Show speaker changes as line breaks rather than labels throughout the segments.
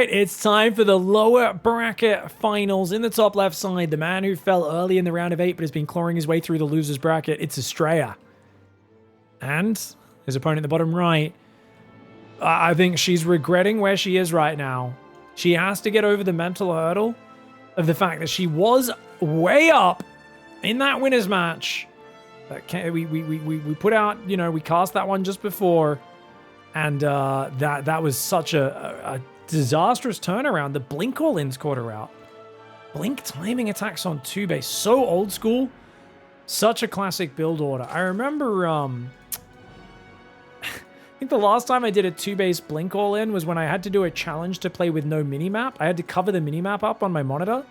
right, it's time for the lower bracket finals. In the top left side, the man who fell early in the round of 8 but has been clawing his way through the loser's bracket, it's ASTREA. And his opponent in the bottom right, I think she's regretting where she is right now. She has to get over the mental hurdle of the fact that she was way up in that winner's match. We put out, you know, we cast that one just before, and that was such a disastrous turnaround. The blink all-ins caught her out. Blink timing attacks on 2 base, so old school, such a classic build order. I remember, I think the last time I did a 2-base blink all-in was when I had to do a challenge to play with no minimap. I had to cover the minimap up on my monitor,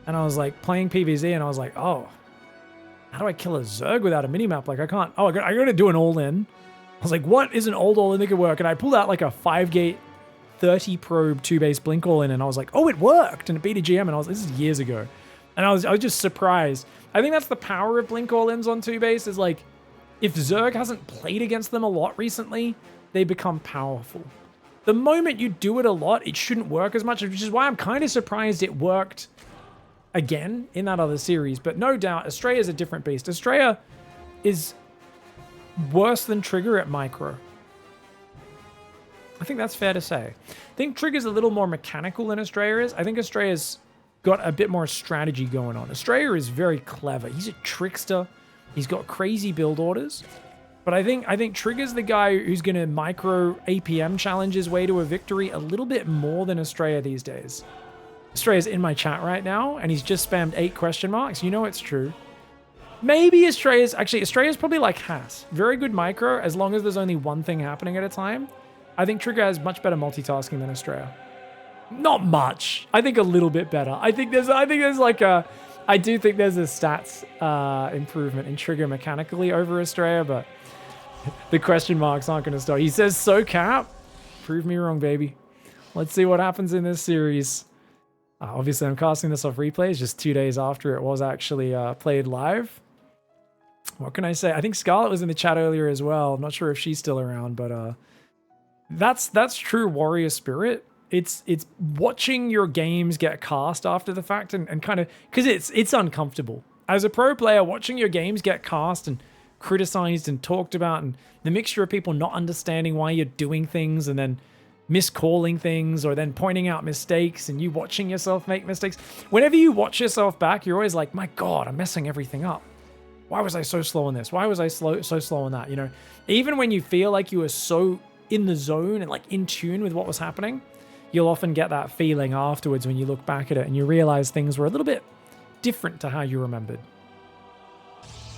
and I was like playing PvZ, and I was like, oh, how do I kill a Zerg without a minimap? Like, I can't. Oh, I gotta do an all-in. I was like, what is an old all-in that could work? And I pulled out like a 5-gate 30 probe 2-base blink all-in, and I was like, oh, it worked. And it beat a GM, and this is years ago. And I was just surprised. I think that's the power of blink all-ins on 2-base, is like, if Zerg hasn't played against them a lot recently, they become powerful. The moment you do it a lot, it shouldn't work as much, which is why I'm kind of surprised it worked again in that other series. But no doubt, ASTREA is a different beast. ASTREA is worse than Trigger at micro. I think that's fair to say. I think Trigger's a little more mechanical than ASTREA is. I think ASTREA's got a bit more strategy going on. ASTREA is very clever. He's a trickster. He's got crazy build orders. But I think Trigger's the guy who's going to micro APM challenge his way to a victory a little bit more than ASTREA these days. ASTREA's in my chat right now, and he's just spammed 8 question marks. You know it's true. Maybe ASTREA's... Actually, ASTREA's probably like Haas. Very good micro, as long as there's only one thing happening at a time. I think Trigger has much better multitasking than ASTREA. Not much. I think a little bit better. I do think there's a stats improvement in Trigger mechanically over ASTREA, but the question marks aren't going to stop. He says, so Cap. Prove me wrong, baby. Let's see what happens in this series. Obviously, I'm casting this off replays just 2 days after it was actually played live. What can I say? I think Scarlett was in the chat earlier as well. I'm not sure if she's still around, but that's true warrior spirit. It's watching your games get cast after the fact and kind of, because it's uncomfortable. As a pro player, watching your games get cast and criticized and talked about, and the mixture of people not understanding why you're doing things and then miscalling things, or then pointing out mistakes and you watching yourself make mistakes. Whenever you watch yourself back, you're always like, my God, I'm messing everything up. Why was I so slow on this? Why was I so slow on that? You know, even when you feel like you were so in the zone and like in tune with what was happening, you'll often get that feeling afterwards when you look back at it and you realize things were a little bit different to how you remembered.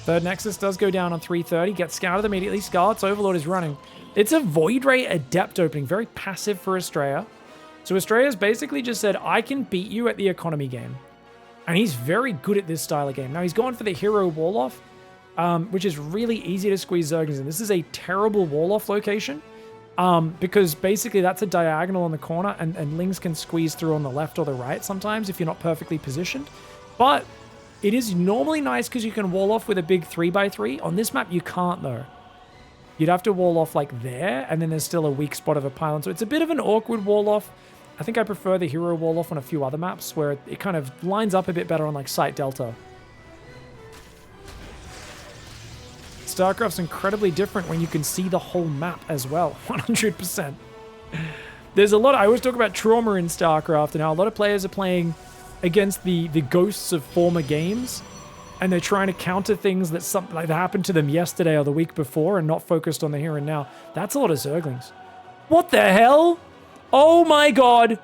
Third Nexus does go down on 330, gets scouted immediately. Scarlet's Overlord is running. It's a Void Ray Adept opening, very passive for ASTREA. So ASTREA's basically just said, I can beat you at the economy game. And he's very good at this style of game. Now he's gone for the hero wall-off, which is really easy to squeeze Zerglings in. This is a terrible wall-off location, because basically that's a diagonal on the corner, and Lings can squeeze through on the left or the right sometimes if you're not perfectly positioned. But it is normally nice because you can wall off with a big 3x3. On this map, you can't though. You'd have to wall off like there, and then there's still a weak spot of a pylon. So it's a bit of an awkward wall off. I think I prefer the hero wall off on a few other maps where it kind of lines up a bit better on like Site Delta. StarCraft's incredibly different when you can see the whole map as well, 100%. There's a lot, I always talk about trauma in StarCraft and how a lot of players are playing against the ghosts of former games, and they're trying to counter things that something like that happened to them yesterday or the week before and not focused on the here and now. That's a lot of Zerglings. What the hell? Oh my God.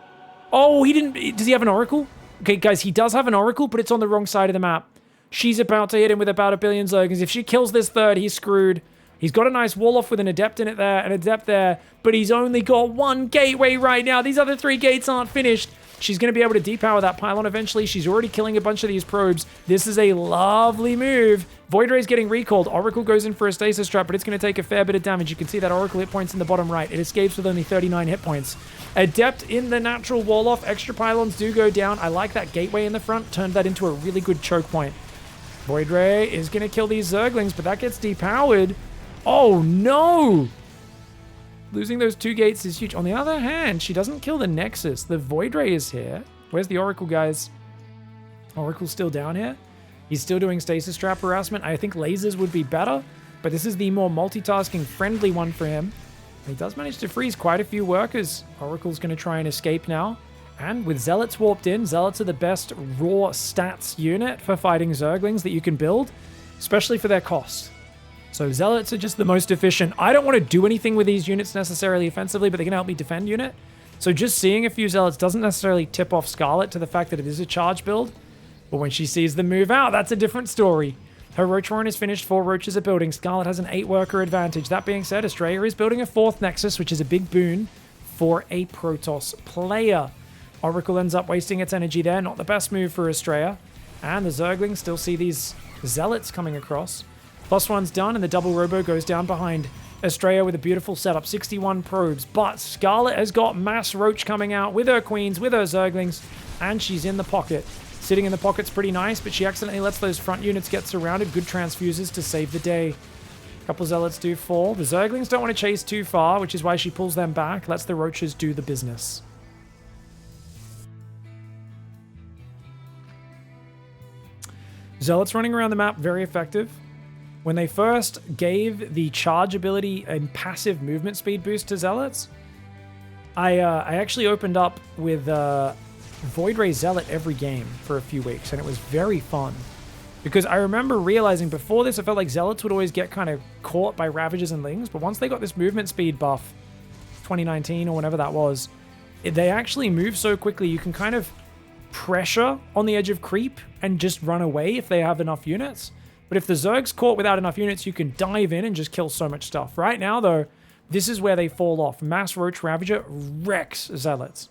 Oh, he didn't, does he have an Oracle? Okay, guys, he does have an Oracle, but it's on the wrong side of the map. She's about to hit him with about 1 billion Zerglings. If she kills this third, he's screwed. He's got a nice wall off with an Adept in it there, an Adept there, but he's only got 1 gateway right now. These other 3 gates aren't finished. She's going to be able to depower that pylon eventually. She's already killing a bunch of these probes. This is a lovely move. Void Ray's getting recalled. Oracle goes in for a stasis trap, but it's going to take a fair bit of damage. You can see that Oracle hit points in the bottom right. It escapes with only 39 hit points. Adept in the natural wall off. Extra pylons do go down. I like that gateway in the front. Turned that into a really good choke point. Void Ray is going to kill these Zerglings, but that gets depowered. Oh no! Losing those 2 gates is huge. On the other hand, she doesn't kill the Nexus. The Void Ray is here. Where's the Oracle, guys? Oracle's still down here. He's still doing Stasis Trap harassment. I think lasers would be better, but this is the more multitasking friendly one for him. He does manage to freeze quite a few workers. Oracle's going to try and escape now. And with Zealots warped in, Zealots are the best raw stats unit for fighting Zerglings that you can build, especially for their cost. So Zealots are just the most efficient. I don't want to do anything with these units necessarily offensively, but they can help me defend unit. So just seeing a few Zealots doesn't necessarily tip off Scarlet to the fact that it is a charge build. But when she sees them move out, that's a different story. Her Roach Warren is finished, 4 Roaches are building. Scarlet has an 8-worker advantage. That being said, Astraea is building a 4th Nexus, which is a big boon for a Protoss player. Oracle ends up wasting its energy there. Not the best move for Astraea. And the Zerglings still see these Zealots coming across. +1's done, and the double Robo goes down behind Astraea with a beautiful setup. 61 probes. But Scarlet has got mass Roach coming out with her Queens, with her Zerglings, and she's in the pocket. Sitting in the pocket's pretty nice, but she accidentally lets those front units get surrounded. Good transfuses to save the day. A couple Zealots do fall. The Zerglings don't want to chase too far, which is why she pulls them back, lets the Roaches do the business. Zealots running around the map, very effective. When they first gave the charge ability a passive movement speed boost to Zealots, I actually opened up with Void Ray Zealot every game for a few weeks, and it was very fun. Because I remember realizing before this, I felt like Zealots would always get kind of caught by Ravagers and Lings, but once they got this movement speed buff, 2019 or whenever that was, they actually move so quickly you can kind of pressure on the edge of creep and just run away if they have enough units. But if the Zerg's caught without enough units, you can dive in and just kill so much stuff. Right now, though, this is where they fall off. Mass Roach Ravager wrecks Zealots.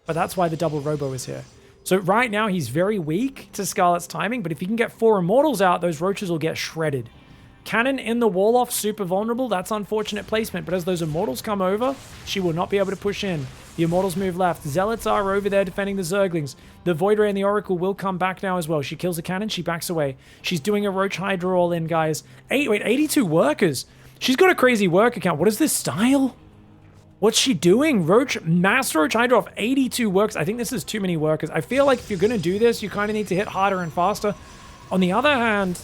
But that's why the double Robo is here. So right now, he's very weak to Scarlet's timing, but if he can get 4 Immortals out, those Roaches will get shredded. Cannon in the wall off, super vulnerable. That's unfortunate placement, but as those Immortals come over, she will not be able to push in. The Immortals move left. Zealots are over there defending the Zerglings. The Void Ray and the Oracle will come back now as well. She kills a cannon, she backs away. She's doing a Roach Hydra all in, guys. 82 workers. She's got a crazy worker count. What is this style? What's she doing? Mass Roach Hydra off 82 works. I think this is too many workers. I feel like if you're going to do this, you kind of need to hit harder and faster. On the other hand,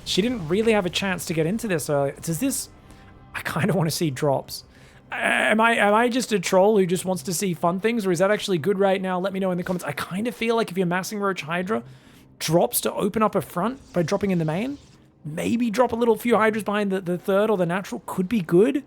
she didn't really have a chance to get into this earlier. Does this... I kind of want to see drops. Am I just a troll who just wants to see fun things, or is that actually good right now? Let me know in the comments. I kind of feel like if you're massing Roach Hydra, drops to open up a front by dropping in the main. Maybe drop a little few Hydras behind the third or the natural could be good.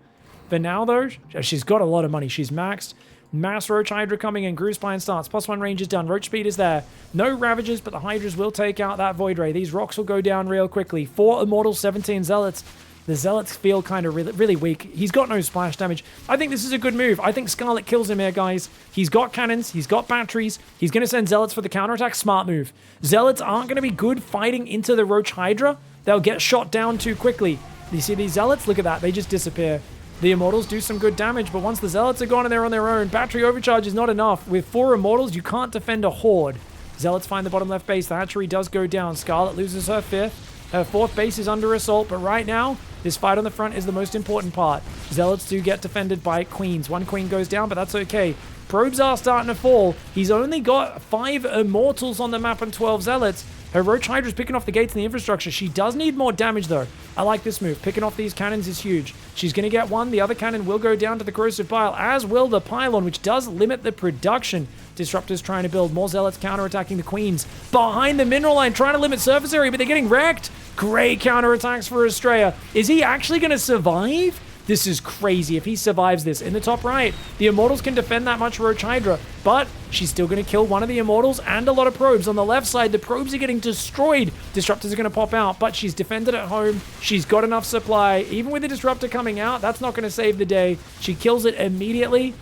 For now, though, she's got a lot of money. She's maxed. Mass Roach Hydra coming in. Groove Spine starts. +1 range is done. Roach speed is there. No Ravagers, but the Hydras will take out that Void Ray. These rocks will go down real quickly. 4 Immortals, 17 Zealots. The Zealots feel kind of really weak. He's got no splash damage. I think this is a good move. I think Scarlet kills him here, guys. He's got cannons. He's got batteries. He's going to send Zealots for the counterattack. Smart move. Zealots aren't going to be good fighting into the Roach Hydra. They'll get shot down too quickly. You see these Zealots? Look at that. They just disappear. The Immortals do some good damage, but once the Zealots are gone and they're on their own, battery overcharge is not enough. With 4 Immortals, you can't defend a Horde. Zealots find the bottom left base. The hatchery does go down. Scarlet loses her 5th. Her 4th base is under assault, but right now, this fight on the front is the most important part. Zealots do get defended by Queens. 1 Queen goes down, but that's okay. Probes are starting to fall. He's only got 5 Immortals on the map and 12 Zealots. Her Roach Hydra's picking off the gates and the infrastructure. She does need more damage, though. I like this move. Picking off these cannons is huge. She's going to get 1. The other cannon will go down to the Corrosive Pile, as will the Pylon, which does limit the production. Disruptor's trying to build more Zealots counterattacking the Queens. Behind the mineral line, trying to limit surface area, but they're getting wrecked. Great counterattacks for Astraea. Is he actually going to survive? This is crazy if he survives this. In the top right, the Immortals can defend that much Roach Hydra, but she's still going to kill one of the Immortals and a lot of probes. On the left side, the probes are getting destroyed. Disruptors are going to pop out, but she's defended at home. She's got enough supply. Even with the Disruptor coming out, that's not going to save the day. She kills it immediately.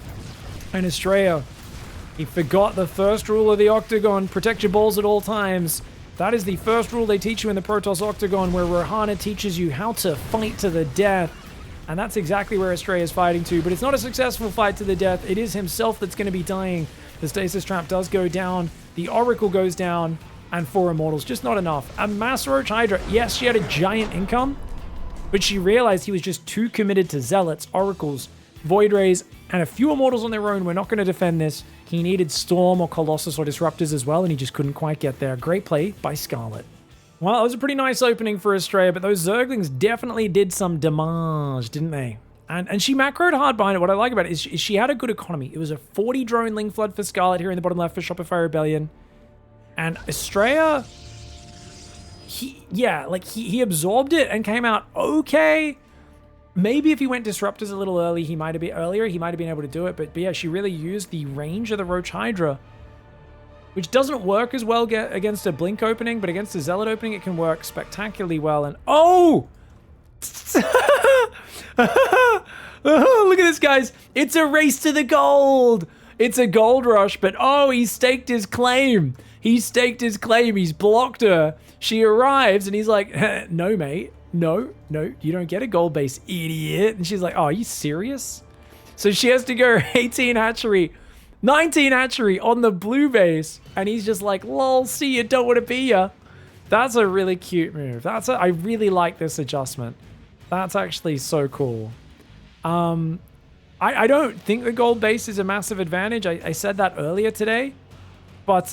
And Astraea, he forgot the first rule of the Octagon. Protect your balls at all times. That is the first rule they teach you in the Protoss Octagon, where Rohana teaches you how to fight to the death. And that's exactly where Astraea is fighting to, but it's not a successful fight to the death. It is himself that's going to be dying. The Stasis Trap does go down. The Oracle goes down. And 4 Immortals, just not enough. A Mass Roach Hydra. Yes, she had a giant income, But she realized he was just too committed to Zealots, Oracles, Void Rays, and a few Immortals on their own. We're not going to defend this. He needed Storm or Colossus or Disruptors as well, and he just couldn't quite get there. Great play by Scarlet. Well, it was a pretty nice opening for ASTREA, but those Zerglings definitely did some damage, didn't they? And she macroed hard behind it. What I like about it is she had a good economy. It was a 40 drone Ling Flood for Scarlet here in the bottom left for Shopify Rebellion. And ASTREA, he absorbed it and came out okay. Maybe if he went Disruptors a little early, he might have been able to do it. But yeah, she really used the range of the Roach Hydra, which doesn't work as well against a Blink opening, but against a Zealot opening, it can work spectacularly well. And oh! Look at this, guys. It's a race to the gold. It's a gold rush, but oh, he staked his claim. He's blocked her. She arrives, and he's like, no, mate. No, you don't get a gold base, idiot. And she's like, oh, are you serious? So she has to go 18 hatchery, 19 hatchery on the blue base. And he's just like, lol, see you, don't want to be ya. That's a really cute move. I really like this adjustment. That's actually so cool. I don't think the gold base is a massive advantage. I said that earlier today. But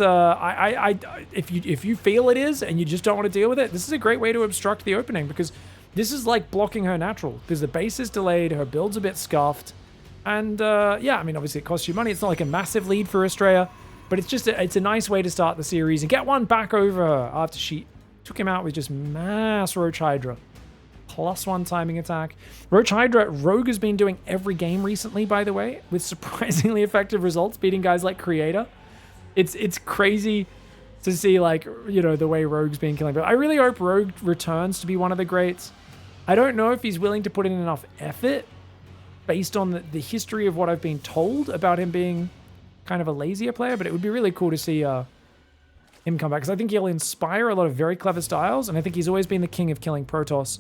if you feel it is and you just don't want to deal with it, this is a great way to obstruct the opening, because this is like blocking her natural, because the base is delayed, her build's a bit scuffed. And yeah, I mean, obviously it costs you money. It's not like a massive lead for ASTREA, but it's a nice way to start the series and get one back over her after she took him out with just mass Roach Hydra. +1 timing attack. Roach Hydra, Rogue has been doing every game recently, by the way, with surprisingly effective results, beating guys like Creator. It's crazy to see, like, you know, the way Rogue's been killing. But I really hope Rogue returns to be one of the greats. I don't know if he's willing to put in enough effort based on the history of what I've been told about him being kind of a lazier player, but it would be really cool to see him come back, because I think he'll inspire a lot of very clever styles, and I think he's always been the king of killing Protoss.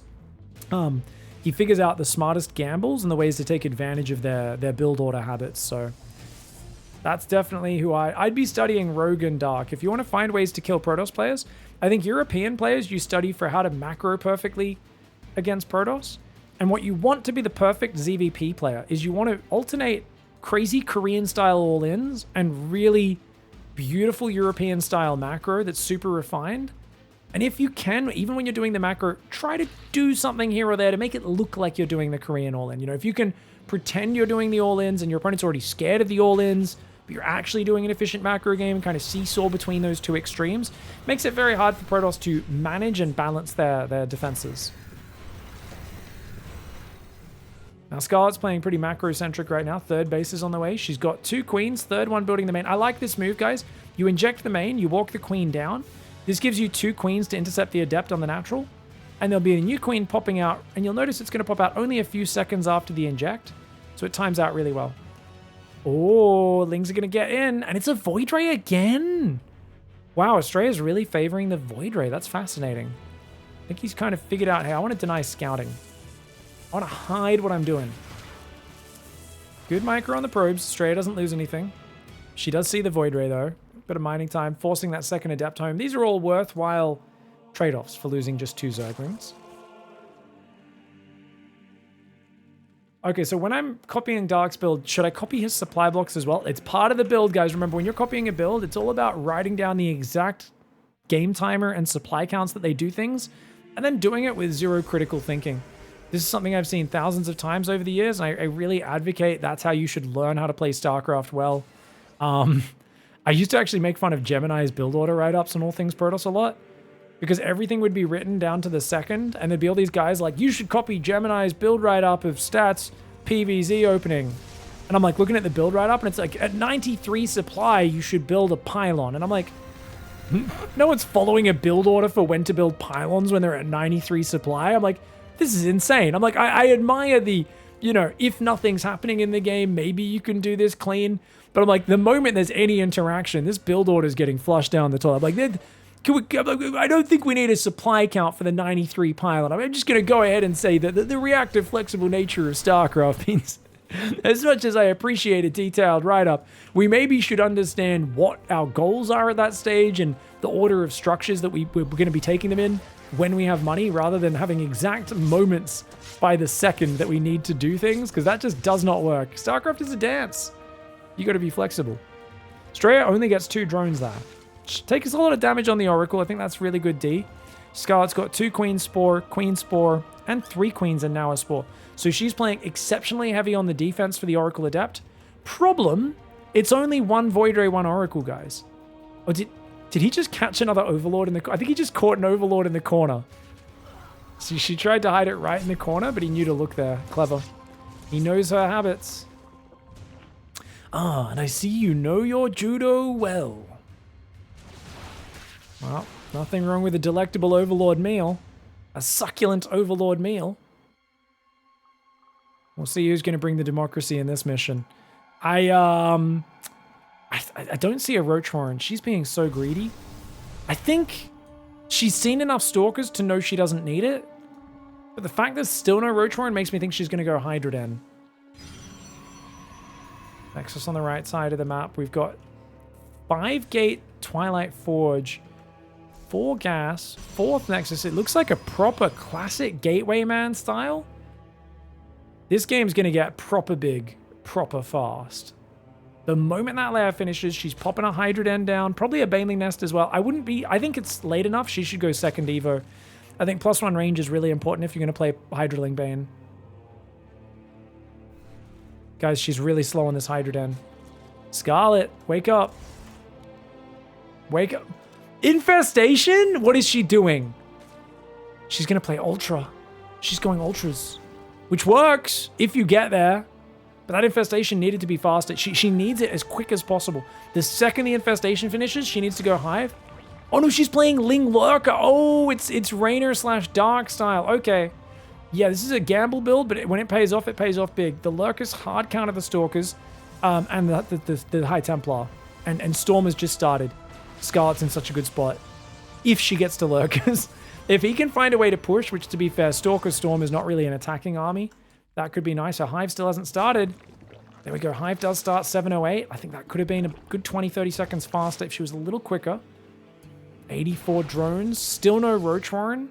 He figures out the smartest gambles and the ways to take advantage of their build order habits, so that's definitely who I'd be studying Rogue and Dark. If you want to find ways to kill Protoss players, I think European players, you study for how to macro perfectly against Protoss, and what you want to be the perfect ZvP player is you want to alternate crazy Korean-style all-ins and really beautiful European-style macro that's super refined. And if you can, even when you're doing the macro, try to do something here or there to make it look like you're doing the Korean all-in. You know, if you can pretend you're doing the all-ins and your opponent's already scared of the all-ins, but you're actually doing an efficient macro game, kind of seesaw between those two extremes, makes it very hard for Protoss to manage and balance their defenses. Now, Scarlet's playing pretty macro-centric right now. Third base is on the way. She's got 2 queens, third one building the main. I like this move, guys. You inject the main, you walk the queen down. This gives you 2 queens to intercept the adept on the natural, and there'll be a new queen popping out, and you'll notice it's going to pop out only a few seconds after the inject, so it times out really well. Oh, Lings are going to get in, and it's a Void Ray again. Wow, ASTREA is really favoring the Void Ray. That's fascinating. I think he's kind of figured out, hey, I want to deny scouting. I want to hide what I'm doing. Good micro on the probes. ASTREA doesn't lose anything. She does see the Void Ray, though. Bit of mining time, forcing that second adept home. These are all worthwhile trade-offs for losing just 2 Zerglings. Okay, so when I'm copying Dark's build, should I copy his supply blocks as well? It's part of the build, guys. Remember, when you're copying a build, it's all about writing down the exact game timer and supply counts that they do things, and then doing it with 0 critical thinking. This is something I've seen thousands of times over the years, and I really advocate that's how you should learn how to play StarCraft well. I used to actually make fun of Gemini's build order write-ups on all things Protoss a lot, because everything would be written down to the second, and there'd be all these guys like, you should copy Gemini's build write-up of stats PVZ opening. And I'm like looking at the build write-up, and it's like, at 93 supply, you should build a pylon. And I'm like, no one's following a build order for when to build pylons when they're at 93 supply. I'm like, this is insane. I'm like, I admire the, you know, if nothing's happening in the game, maybe you can do this clean. But I'm like, the moment there's any interaction, this build order is getting flushed down the toilet. I'm like, I don't think we need a supply count for the 93 pylon. I'm just going to go ahead and say that the reactive, flexible nature of StarCraft means, as much as I appreciate a detailed write-up, we maybe should understand what our goals are at that stage and the order of structures that we're going to be taking them in. when we have money rather than having exact moments by the second that we need to do things, because that just does not work. StarCraft is a dance. You got to be flexible. ASTREA only gets 2 drones there. Take us a lot of damage on the Oracle. I think that's really good D. Scarlet's got 2 Queen Spore, and 3 Queens and now a Spore. So she's playing exceptionally heavy on the defense for the Oracle Adept. Problem, it's only 1 Void Ray, 1 Oracle, guys. Or did he just catch another Overlord in the... I think he just caught an Overlord in the corner. So she tried to hide it right in the corner, but he knew to look there. Clever. He knows her habits. Ah, and I see you know your judo well. Well, nothing wrong with a delectable Overlord meal. A succulent Overlord meal. We'll see who's going to bring the democracy in this mission. I don't see a Roach Warren. She's being so greedy. I think she's seen enough Stalkers to know she doesn't need it. But the fact there's still no Roach Warren makes me think she's going to go Hydra Den. Nexus on the right side of the map. We've got 5 Gate Twilight Forge. 4 Gas. 4th Nexus. It looks like a proper classic Gateway Man style. This game's going to get proper big, proper fast. The moment that layer finishes, she's popping a Hydra Den down, probably a Baneling Nest as well. I think it's late enough. She should go second Evo. I think +1 range is really important if you're going to play Hydraling Bane. Guys, she's really slow on this Hydra Den. Scarlet, wake up. Wake up. Infestation? What is she doing? She's going to play Ultra. She's going Ultras. Which works if you get there. But that infestation needed to be faster. She needs it as quick as possible. The second the infestation finishes, she needs to go Hive. Oh no, she's playing Ling Lurker. Oh, it's Rainer / Dark style. Okay. Yeah, this is a gamble build, but when it pays off big. The Lurkers hard counter the Stalkers, and the High Templar. And Storm has just started. Scarlet's in such a good spot. If she gets to Lurkers. If he can find a way to push, which to be fair, Stalker Storm is not really an attacking army. That could be nice. Her Hive still hasn't started. There we go. Hive does start 7:08. I think that could have been a good 20-30 seconds faster if she was a little quicker. 84 drones. Still no Roach Warren.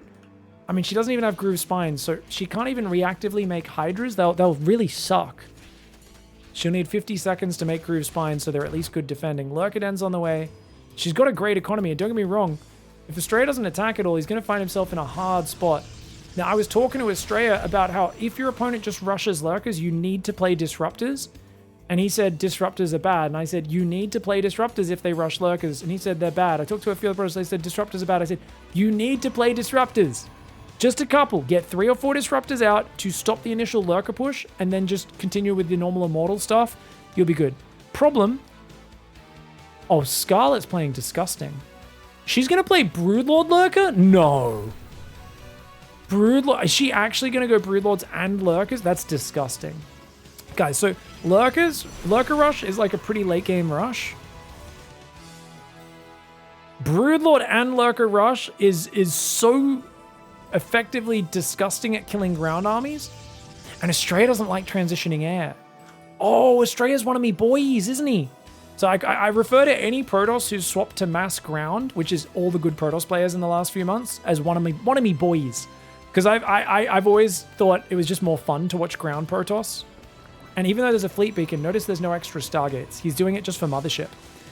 I mean, she doesn't even have Groove Spines, so she can't even reactively make Hydras. They'll really suck. She'll need 50 seconds to make Groove Spines, so they're at least good defending. Lurker Den's on the way. She's got a great economy, and don't get me wrong. If ASTREA doesn't attack at all, he's going to find himself in a hard spot. Now, I was talking to ASTREA about how if your opponent just rushes Lurkers, you need to play Disruptors. And he said Disruptors are bad. And I said, you need to play Disruptors if they rush Lurkers. And he said they're bad. I talked to a few other pros, they said Disruptors are bad. I said, you need to play Disruptors. Just a couple. Get 3 or 4 Disruptors out to stop the initial Lurker push, and then just continue with the normal Immortal stuff. You'll be good. Problem. Oh, Scarlet's playing disgusting. She's going to play Broodlord Lurker? No. Broodlord. Is she actually going to go Broodlords and Lurkers? That's disgusting. Guys, so Lurker Rush is like a pretty late game rush. Broodlord and Lurker Rush is so effectively disgusting at killing ground armies. And ASTREA doesn't like transitioning air. Oh, ASTREA's one of me boys, isn't he? So I refer to any Protoss who's swapped to mass ground, which is all the good Protoss players in the last few months, as one of me boys. Because I've always thought it was just more fun to watch ground Protoss. And even though there's a fleet beacon, notice there's no extra Stargates. He's doing it just for Mothership.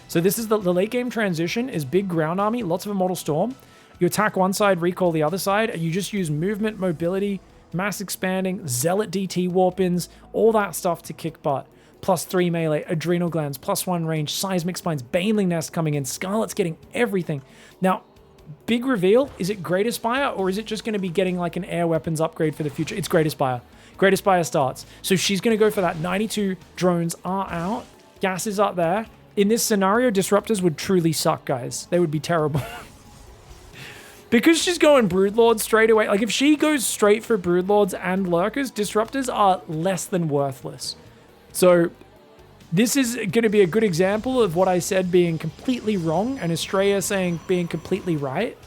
So this is the late game transition is big ground army, lots of Immortal Storm. You attack one side, recall the other side, and you just use movement, mobility, mass expanding, Zealot DT warp-ins, all that stuff to kick butt. +3 melee, Adrenal Glands, +1 range, Seismic Spines, Baneling Nest coming in, Scarlet's getting everything. Now, big reveal, is it Great Aspire, or is it just going to be getting like an air weapons upgrade for the future? It's Great Aspire. Great Aspire starts. So she's going to go for that. 92 drones are out. Gas is up there. In this scenario, Disruptors would truly suck, guys. They would be terrible. Because she's going Broodlords straight away. Like, if she goes straight for Broodlords and Lurkers, Disruptors are less than worthless. So this is going to be a good example of what I said being completely wrong and ASTREA saying being completely right.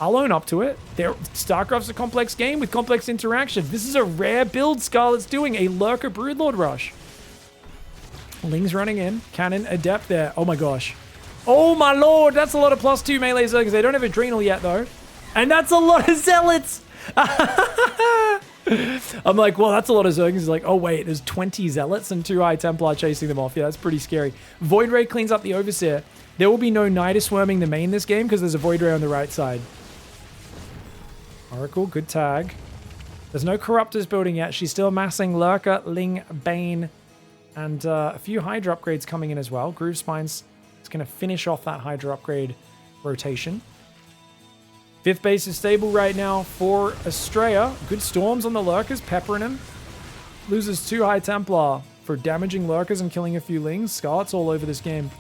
I'll own up to it. StarCraft's a complex game with complex interactions. This is a rare build Scarlet's doing, a Lurker Broodlord rush. Ling's running in. Cannon Adept there. Oh my gosh. Oh my lord, that's a lot of +2 melee Zergers. They don't have Adrenal yet though. And that's a lot of zealots. I'm like, well, that's a lot of Zerglings. He's like, oh, wait, there's 20 zealots and 2 High Templar chasing them off. Yeah, that's pretty scary. Void Ray cleans up the Overseer. There will be no Nidus swarming the main this game because there's a Void Ray on the right side. Oracle, good tag. There's no Corruptors building yet. She's still amassing Lurker, Ling, Bane, and a few Hydra upgrades coming in as well. Groove Spines is going to finish off that Hydra upgrade rotation. 5th base is stable right now for ASTREA. Good Storms on the Lurkers, peppering him. Loses 2 High Templar for damaging Lurkers and killing a few Lings. Scarlet's all over this game.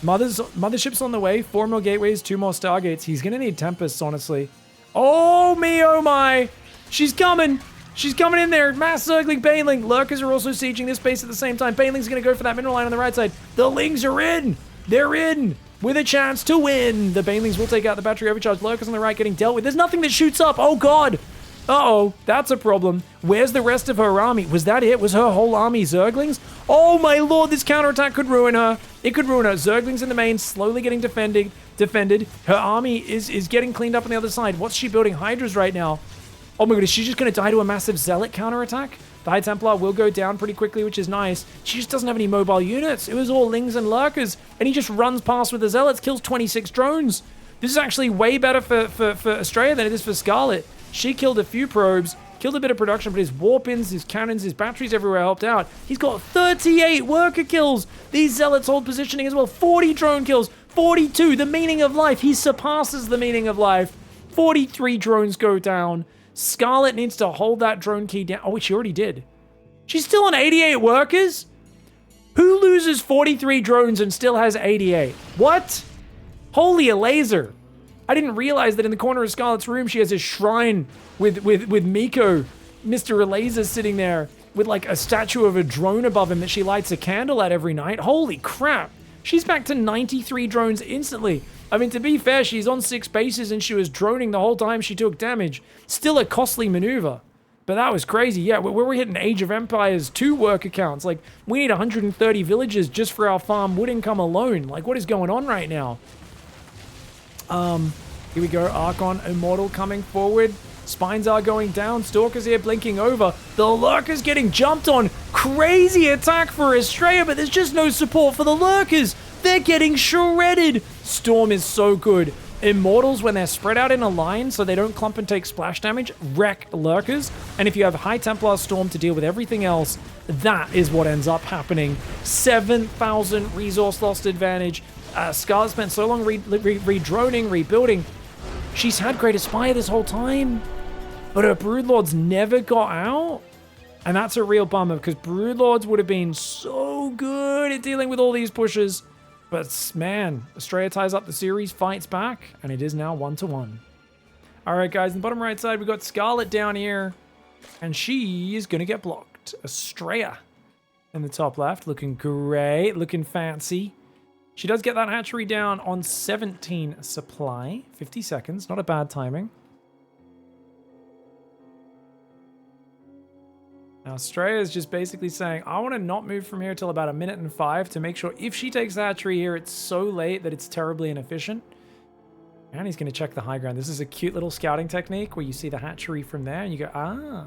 Mothership's on the way. 4 more Gateways, 2 more Stargates. He's going to need Tempests, honestly. Oh me, oh my. She's coming. She's coming in there. Mass Zergling, Baneling. Lurkers are also sieging this base at the same time. Baneling's going to go for that mineral line on the right side. The Lings are in. They're in. With a chance to win. The Banelings will take out the battery overcharge. Lurkers on the right getting dealt with. There's nothing that shoots up. Oh, God. Uh-oh. That's a problem. Where's the rest of her army? Was that it? Was her whole army Zerglings? Oh, my lord. This counterattack could ruin her. It could ruin her. Zerglings in the main, slowly getting defended. Her army is getting cleaned up on the other side. What's she building? Hydras right now. Oh, my God. Is she just going to die to a massive Zealot counterattack? The High Templar will go down pretty quickly, which is nice. She just doesn't have any mobile units. It was all Lings and Lurkers, and he just runs past with the Zealots, kills 26 drones. This is actually way better for ASTREA than it is for Scarlet. She killed a few probes, killed a bit of production, but his warpins, his cannons, his batteries everywhere helped out. He's got 38 worker kills. These Zealots hold positioning as well. 40 drone kills, 42, the meaning of life. He surpasses the meaning of life. 43 drones go down. Scarlet needs to hold that drone key down. Oh, which she already did. She's still on 88 workers? Who loses 43 drones and still has 88? What? Holy a laser. I didn't realize that in the corner of Scarlet's room, she has a shrine with Miko, Mr. Laser, sitting there with like a statue of a drone above him that she lights a candle at every night. Holy crap. She's back to 93 drones instantly. I mean, to be fair, she's on 6 bases and she was droning the whole time she took damage. Still a costly maneuver. But that was crazy. Yeah, we're hitting Age of Empires 2 worker counts. Like, we need 130 villages just for our farm wood income alone. Like, what is going on right now? Here we go. Archon Immortal coming forward. Spines are going down. Stalker's here blinking over. The Lurker's getting jumped on. Crazy attack for ASTREA, but there's just no support for the Lurkers. They're getting shredded. Storm is so good. Immortals, when they're spread out in a line so they don't clump and take splash damage, wreck Lurkers. And if you have High Templar Storm to deal with everything else, that is what ends up happening. 7,000 resource lost advantage. Scarlet spent so long re-droning, rebuilding. She's had Great Aspire this whole time, but her Broodlords never got out. And that's a real bummer because Broodlords would have been so good at dealing with all these pushes. But man, ASTREA ties up the series, fights back, and it is now 1-1. All right, guys, in the bottom right side, we've got Scarlet down here, and she is going to get blocked. ASTREA in the top left, looking great, looking fancy. She does get that hatchery down on 17 supply, 50 seconds, not a bad timing. Now, ASTREA is just basically saying, I want to not move from here till about 1:05 to make sure if she takes the hatchery here, it's so late that it's terribly inefficient. And he's going to check the high ground. This is a cute little scouting technique where you see the hatchery from there and you go, ah.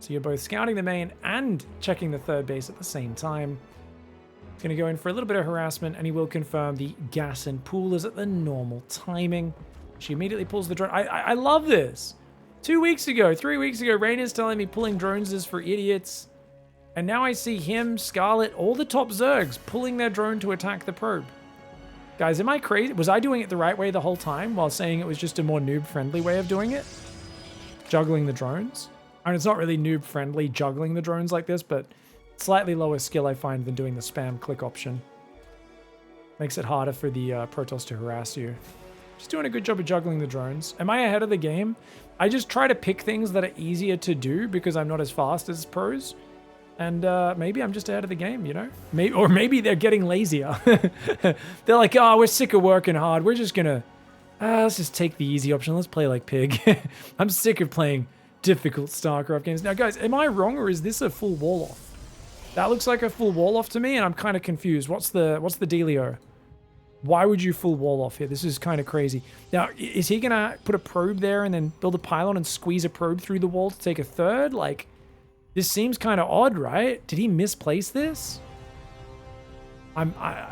So you're both scouting the main and checking the third base at the same time. He's going to go in for a little bit of harassment and he will confirm the gas and pool is at the normal timing. She immediately pulls the drone. I love this. 2 weeks ago, 3 weeks ago, Raina's telling me pulling drones is for idiots. And now I see him, Scarlet, all the top Zergs pulling their drone to attack the probe. Guys, am I crazy? Was I doing it the right way the whole time while saying it was just a more noob-friendly way of doing it? Juggling the drones? I mean, it's not really noob-friendly juggling the drones like this, but slightly lower skill I find than doing the spam click option. Makes it harder for the Protoss to harass you. Just doing a good job of juggling the drones. Am I ahead of the game? I just try to pick things that are easier to do because I'm not as fast as pros. And maybe I'm just ahead of the game, you know? Maybe they're getting lazier. They're like, oh, we're sick of working hard. We're just gonna, let's just take the easy option. Let's play like Pig. I'm sick of playing difficult StarCraft games. Now, guys, am I wrong or is this a full wall off? That looks like a full wall off to me and I'm kind of confused. What's the dealio? Why would you full wall off here? This is kind of crazy. Now, is he going to put a probe there and then build a pylon and squeeze a probe through the wall to take a third? Like, this seems kind of odd, right? Did he misplace this?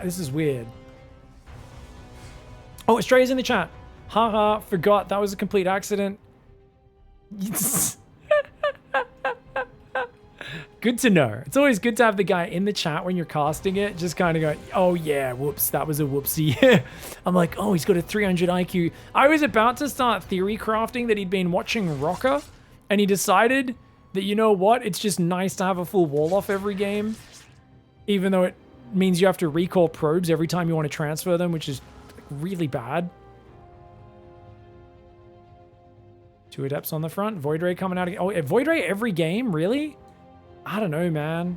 This is weird. Oh, Astrea's in the chat. Haha, forgot. That was a complete accident. Good to know. It's always good to have the guy in the chat when you're casting it, just kind of going, oh yeah, whoops, that was a whoopsie. I'm like, oh, he's got a 300 IQ. I was about to start theory crafting that he'd been watching Rocker, and he decided that, you know what, it's just nice to have a full wall off every game, even though it means you have to recall probes every time you want to transfer them, which is really bad. 2 Adepts on the front. Void Ray coming out again. Oh, Void Ray every game? Really? I don't know, man.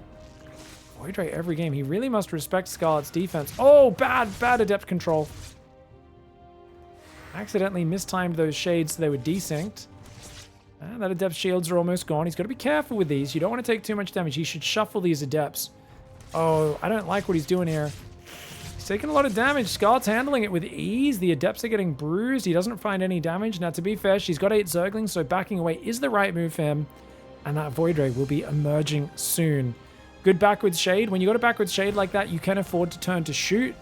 Void Ray every game. He really must respect Scarlet's defense. Oh, bad Adept control. Accidentally mistimed those shades so they were desynced. That Adept's shields are almost gone. He's got to be careful with these. You don't want to take too much damage. He should shuffle these Adepts. Oh, I don't like what he's doing here. He's taking a lot of damage. Scarlet's handling it with ease. The Adepts are getting bruised. He doesn't find any damage. Now, to be fair, she's got 8 Zerglings, so backing away is the right move for him. And that Void Ray will be emerging soon. Good backwards shade. When you got a backwards shade like that, you can afford to turn to shoot.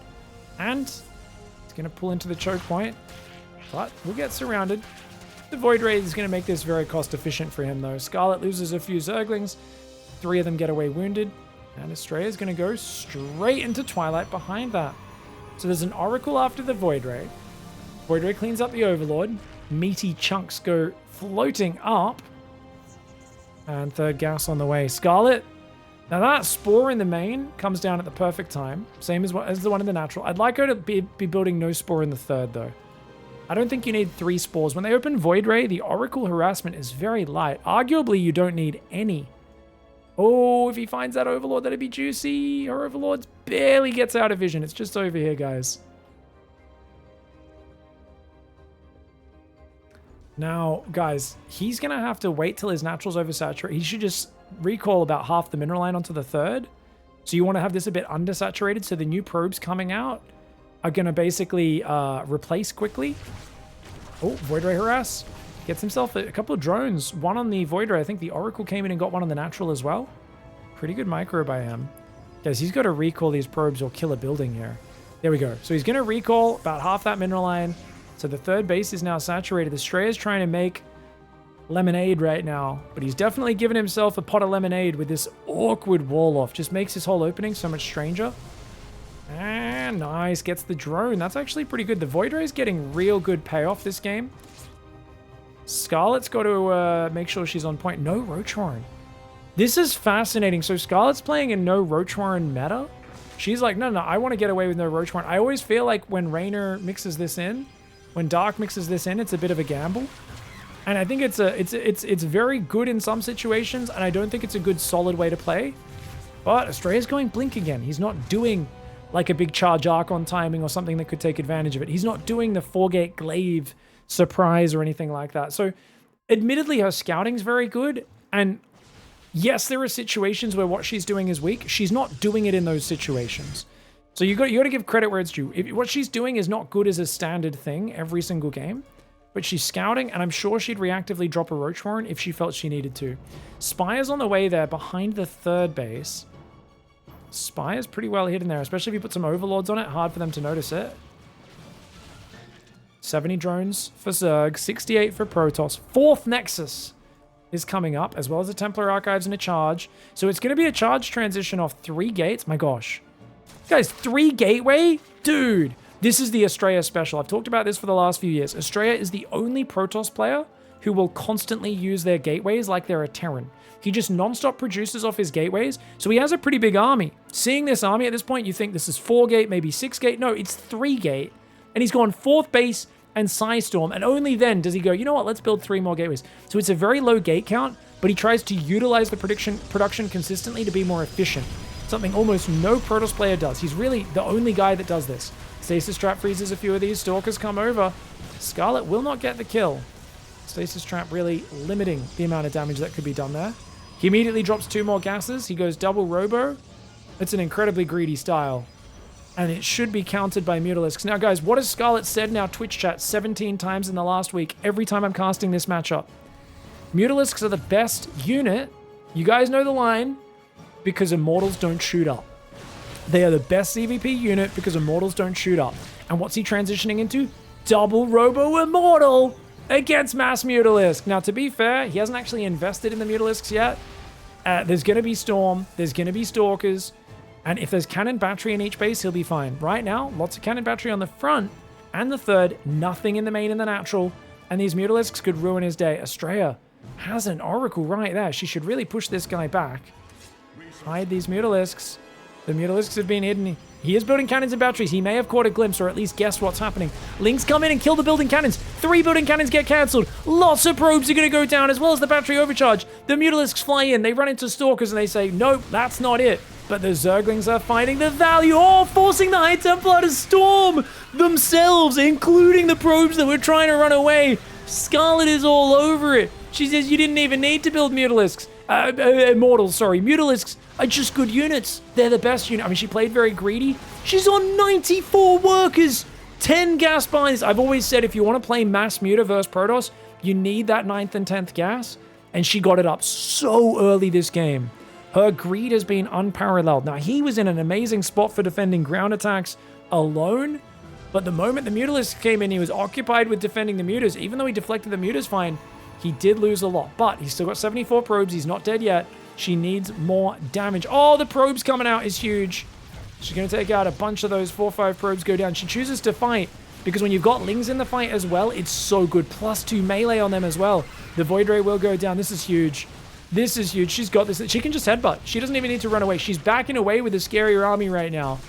And it's going to pull into the choke point. But we'll get surrounded. The Void Ray is going to make this very cost efficient for him, though. Scarlet loses a few Zerglings. 3 of them get away wounded. And Astrea is going to go straight into Twilight behind that. So there's an Oracle after the Void Ray. Void Ray cleans up the Overlord. Meaty chunks go floating up. And third gas on the way. Scarlet. Now that Spore in the main comes down at the perfect time. Same as the one in the natural. I'd like her to be building no Spore in the third, though. I don't think you need 3 Spores. When they open Void Ray, the Oracle harassment is very light. Arguably, you don't need any. Oh, if he finds that Overlord, that'd be juicy. Her Overlord barely gets out of vision. It's just over here, guys. Now, guys, he's going to have to wait till his natural's oversaturated. He should just recall about half the mineral line onto the third. So you want to have this a bit undersaturated so the new probes coming out are going to basically replace quickly. Oh, Void Ray harass. Gets himself a couple of drones. One on the Void Ray. I think the Oracle came in and got one on the natural as well. Pretty good micro by him. Guys, he's got to recall these probes or kill a building here. There we go. So he's going to recall about half that mineral line. So the third base is now saturated. Astrea is trying to make lemonade right now. But he's definitely given himself a pot of lemonade with this awkward wall off. Just makes his whole opening so much stranger. And nice. Gets the drone. That's actually pretty good. The Void Ray is getting real good payoff this game. Scarlet's got to make sure she's on point. No Roach Warren. This is fascinating. So Scarlet's playing a no Roach Warren meta. She's like, no, I want to get away with no Roach Warren. I always feel like when Raynor mixes this in, when Dark mixes this in, it's a bit of a gamble. And I think it's very good in some situations, and I don't think it's a good solid way to play. But Astrea's going Blink again. He's not doing like a big charge Archon timing or something that could take advantage of it. He's not doing the 4-gate glaive surprise or anything like that. So admittedly, her scouting's very good. And yes, there are situations where what she's doing is weak. She's not doing it in those situations. So you got to give credit where it's due. What she's doing is not good as a standard thing every single game, but she's scouting, and I'm sure she'd reactively drop a Roach Warren if she felt she needed to. Spire's on the way there behind the third base. Spire's pretty well hidden there, especially if you put some Overlords on it. Hard for them to notice it. 70 drones for Zerg, 68 for Protoss. 4th Nexus is coming up, as well as the Templar Archives and a charge. So it's going to be a charge transition off 3 gates. My gosh. Guys, 3 gateway? Dude, this is the Astrea special. I've talked about this for the last few years. Astrea is the only Protoss player who will constantly use their gateways like they're a Terran. He just non-stop produces off his gateways, so he has a pretty big army. Seeing this army at this point, you think this is 4-gate, maybe 6-gate. No, it's 3-gate. And he's gone 4th base and Psystorm, and only then does he go, you know what, let's build 3 more gateways. So it's a very low gate count, but he tries to utilize the production consistently to be more efficient. Something almost no Protoss player does. He's really the only guy that does this. Stasis Trap freezes a few of these. Stalkers come over. Scarlet will not get the kill. Stasis Trap really limiting the amount of damage that could be done there. He immediately drops 2 more gases. He goes double Robo. It's an incredibly greedy style. And it should be countered by Mutalisks. Now, guys, what has Scarlett said in our Twitch chat 17 times in the last week, every time I'm casting this matchup? Mutalisks are the best unit. You guys know the line, because Immortals don't shoot up. They are the best ZvP unit because Immortals don't shoot up. And what's he transitioning into? Double Robo Immortal against Mass Mutalisk. Now, to be fair, he hasn't actually invested in the Mutalisks yet. There's going to be Storm. There's going to be Stalkers. And if there's cannon battery in each base, he'll be fine. Right now, lots of cannon battery on the front and the third. Nothing in the main and the natural. And these Mutalisks could ruin his day. ASTREA has an Oracle right there. She should really push this guy back. Hide these Mutalisks. The Mutalisks have been hidden. He is building cannons and batteries. He may have caught a glimpse or at least guessed what's happening. Lings come in and kill the building cannons. 3 building cannons get cancelled. Lots of probes are going to go down as well as the battery overcharge. The Mutalisks fly in. They run into Stalkers and they say, nope, that's not it. But the Zerglings are finding the value. Oh, forcing the High Templar to storm themselves, including the probes that were trying to run away. Scarlet is all over it. She says you didn't even need to build Mutalisks. Immortals, sorry. Mutalisks are just good units. They're the best unit. I mean, she played very greedy. She's on 94 workers, 10 gas binds. I've always said if you want to play Mass Muta versus Protoss, you need that 9th and 10th gas. And she got it up so early this game. Her greed has been unparalleled. Now, he was in an amazing spot for defending ground attacks alone. But the moment the Mutalisk came in, he was occupied with defending the Mutas. Even though he deflected the Mutas fine, he did lose a lot. But he's still got 74 probes. He's not dead yet. She needs more damage. Oh, the probes coming out is huge. She's going to take out a bunch of those 4-5 probes go down. She chooses to fight because when you've got Lings in the fight as well, it's so good. +2 melee on them as well. The Void Ray will go down. This is huge. This is huge. She's got this. She can just headbutt. She doesn't even need to run away. She's backing away with a scarier army right now.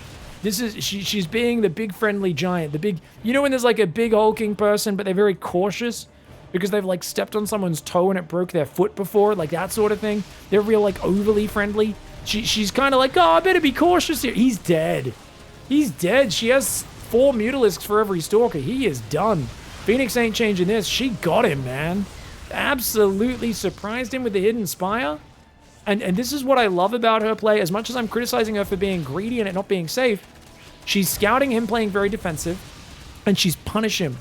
This is, she's being the big friendly giant. The big, you know when there's like a big hulking person, but they're very cautious because they've like stepped on someone's toe and it broke their foot before, like that sort of thing. They're real like overly friendly. She's kind of like, oh, I better be cautious here. He's dead. He's dead. She has 4 Mutalisks for every Stalker. He is done. Phoenix ain't changing this. She got him, man. Absolutely surprised him with the Hidden Spire. And this is what I love about her play. As much as I'm criticizing her for being greedy and it not being safe, she's scouting him playing very defensive, and she's punished him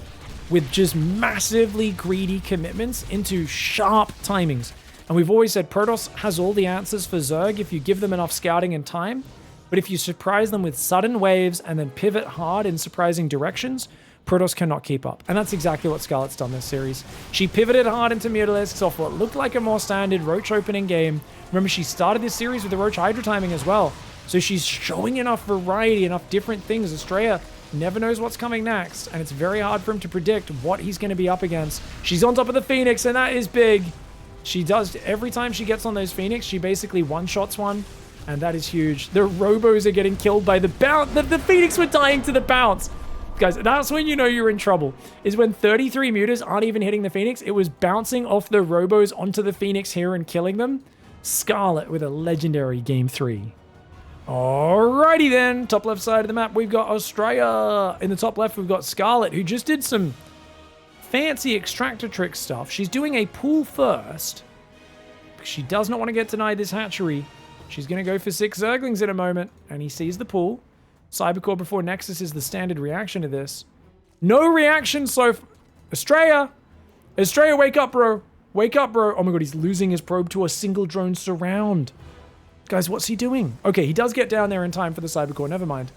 with just massively greedy commitments into sharp timings. And we've always said Protoss has all the answers for Zerg if you give them enough scouting and time. But if you surprise them with sudden waves and then pivot hard in surprising directions, Protoss cannot keep up. And that's exactly what Scarlett's done this series. She pivoted hard into Mutalisks off what looked like a more standard Roach opening game. Remember, she started this series with the Roach Hydra timing as well. So she's showing enough variety, enough different things. ASTREA never knows what's coming next, and it's very hard for him to predict what he's going to be up against. She's on top of the Phoenix, and that is big. She does, every time she gets on those Phoenix, she basically one-shots one, and that is huge. The Robos are getting killed by the bounce. The Phoenix were dying to the bounce. Guys, that's when you know you're in trouble, is when 33 Mutas aren't even hitting the Phoenix. It was bouncing off the Robos onto the Phoenix here and killing them. Scarlet with a legendary Game 3. Alrighty then, top left side of the map, we've got ASTREA. In the top left, we've got Scarlet, who just did some fancy extractor trick stuff. She's doing a pull first. She does not want to get denied this hatchery. She's going to go for 6 Zerglings in a moment, and he sees the pull. Cybercore before Nexus is the standard reaction to this. No reaction so ASTREA! ASTREA, wake up, bro! Wake up, bro! Oh my god, he's losing his probe to a single drone surround. Guys, what's he doing? Okay, he does get down there in time for the Cybercore. Never mind.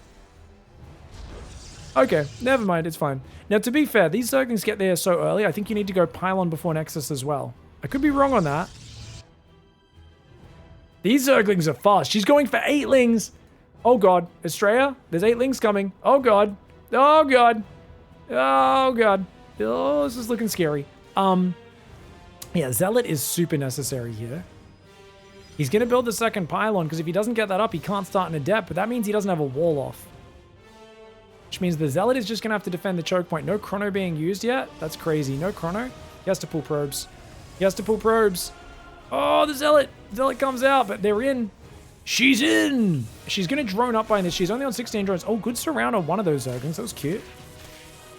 Okay, never mind. It's fine. Now, to be fair, these Zerglings get there so early, I think you need to go Pylon before Nexus as well. I could be wrong on that. These Zerglings are fast. She's going for 8 Lings. Oh god, ASTREA, there's 8 Lings coming. Oh god. Oh god. Oh god. Oh, this is looking scary. Yeah, Zealot is super necessary here. He's going to build the second pylon, because if he doesn't get that up, he can't start an adept, but that means he doesn't have a wall off. Which means the Zealot is just going to have to defend the choke point. No chrono being used yet. That's crazy. No chrono. He has to pull probes. He has to pull probes. Oh, the Zealot. Zealot comes out, but they're in. She's in. She's going to drone up by this. She's only on 16 drones. Oh, good surround on one of those Zerglings. That was cute.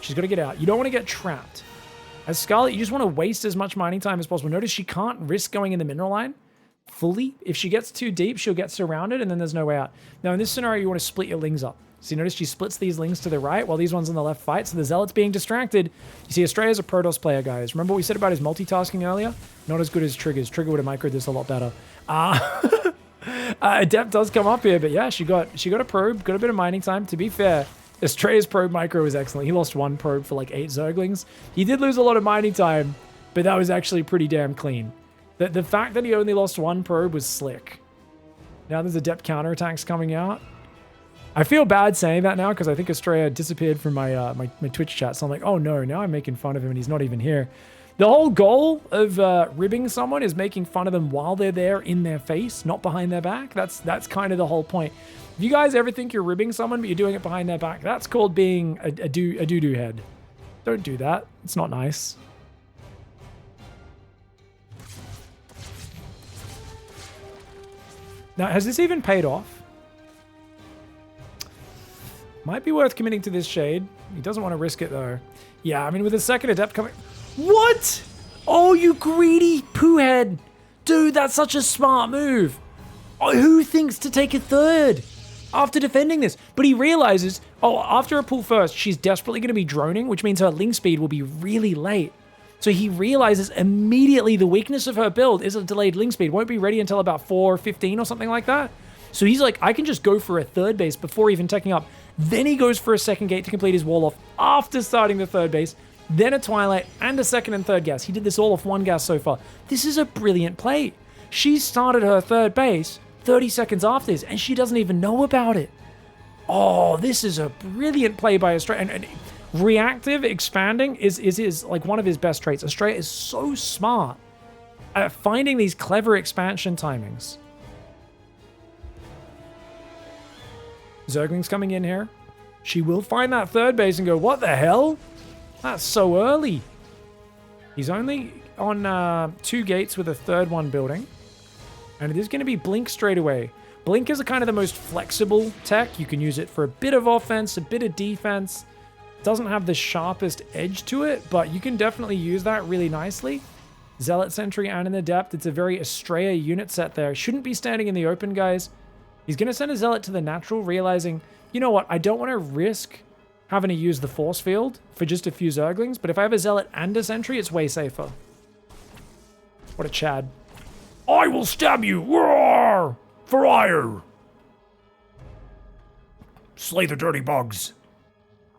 She's got to get out. You don't want to get trapped. As Scarlet, you just want to waste as much mining time as possible. Notice she can't risk going in the mineral line fully. If she gets too deep, she'll get surrounded, and then there's no way out. Now, in this scenario, you want to split your Lings up. So you notice she splits these lings to the right while these ones on the left fight. So the Zealot's being distracted. You see, Astraea's a Protoss player, guys. Remember what we said about his multitasking earlier? Not as good as Trigger's. Trigger would have microed this a lot better. Adept does come up here, but yeah, she got a probe, got a bit of mining time. To be fair, Astraea's probe micro was excellent. He lost one probe for like 8 Zerglings. He did lose a lot of mining time, but that was actually pretty damn clean. The fact that he only lost one probe was slick. Now there's Adept counterattacks coming out. I feel bad saying that now because I think Astraea disappeared from my my Twitch chat. So I'm like, oh no, now I'm making fun of him and he's not even here. The whole goal of ribbing someone is making fun of them while they're there in their face, not behind their back. That's kind of the whole point. If you guys ever think you're ribbing someone but you're doing it behind their back, that's called being a doo-doo head. Don't do that. It's not nice. Now, has this even paid off? Might be worth committing to this shade. He doesn't want to risk it, though. Yeah, I mean, with a second Adept coming... What? Oh, you greedy poo head. Dude, that's such a smart move. Oh, who thinks to take a third after defending this? But he realizes, oh, after a pull first, she's desperately going to be droning, which means her link speed will be really late. So he realizes immediately the weakness of her build is a delayed link speed. Won't be ready until about 4:15 or something like that. So he's like, I can just go for a third base before even taking up. Then he goes for a second gate to complete his wall off after starting the third base. Then a Twilight and a second and third gas. He did this all off one gas so far. This is a brilliant play. She started her third base 30 seconds after this, and she doesn't even know about it. Oh, this is a brilliant play by Astraea. And reactive expanding is his, like, one of his best traits. Astraea is so smart at finding these clever expansion timings. Zergling's coming in here. She will find that third base and go, what the hell? That's so early. He's only on 2 gates with a third one building. And it is going to be Blink straight away. Blink is a kind of the most flexible tech. You can use it for a bit of offense, a bit of defense. Doesn't have the sharpest edge to it, but you can definitely use that really nicely. Zealot Sentry and an Adept. It's a very Astraea unit set there. Shouldn't be standing in the open, guys. He's going to send a Zealot to the natural, realizing, you know what, I don't want to risk having to use the force field for just a few Zerglings, but if I have a Zealot and a Sentry, it's way safer. What a Chad. I will stab you! Roar! For ire! Slay the dirty bugs.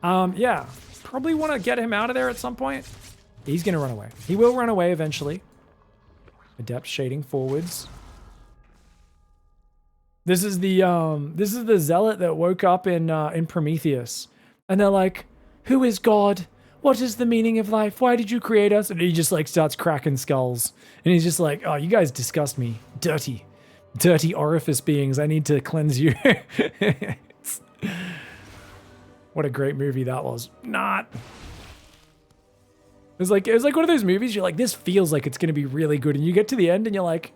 Yeah. Probably want to get him out of there at some point. He's going to run away. He will run away eventually. Adept shading forwards. This is the Zealot that woke up in Prometheus. And they're like, who is God? What is the meaning of life? Why did you create us? And he just like starts cracking skulls. And he's just like, oh, you guys disgust me. Dirty orifice beings. I need to cleanse you. What a great movie that was. Not. It was like one of those movies you're like, this feels like it's going to be really good. And you get to the end and you're like,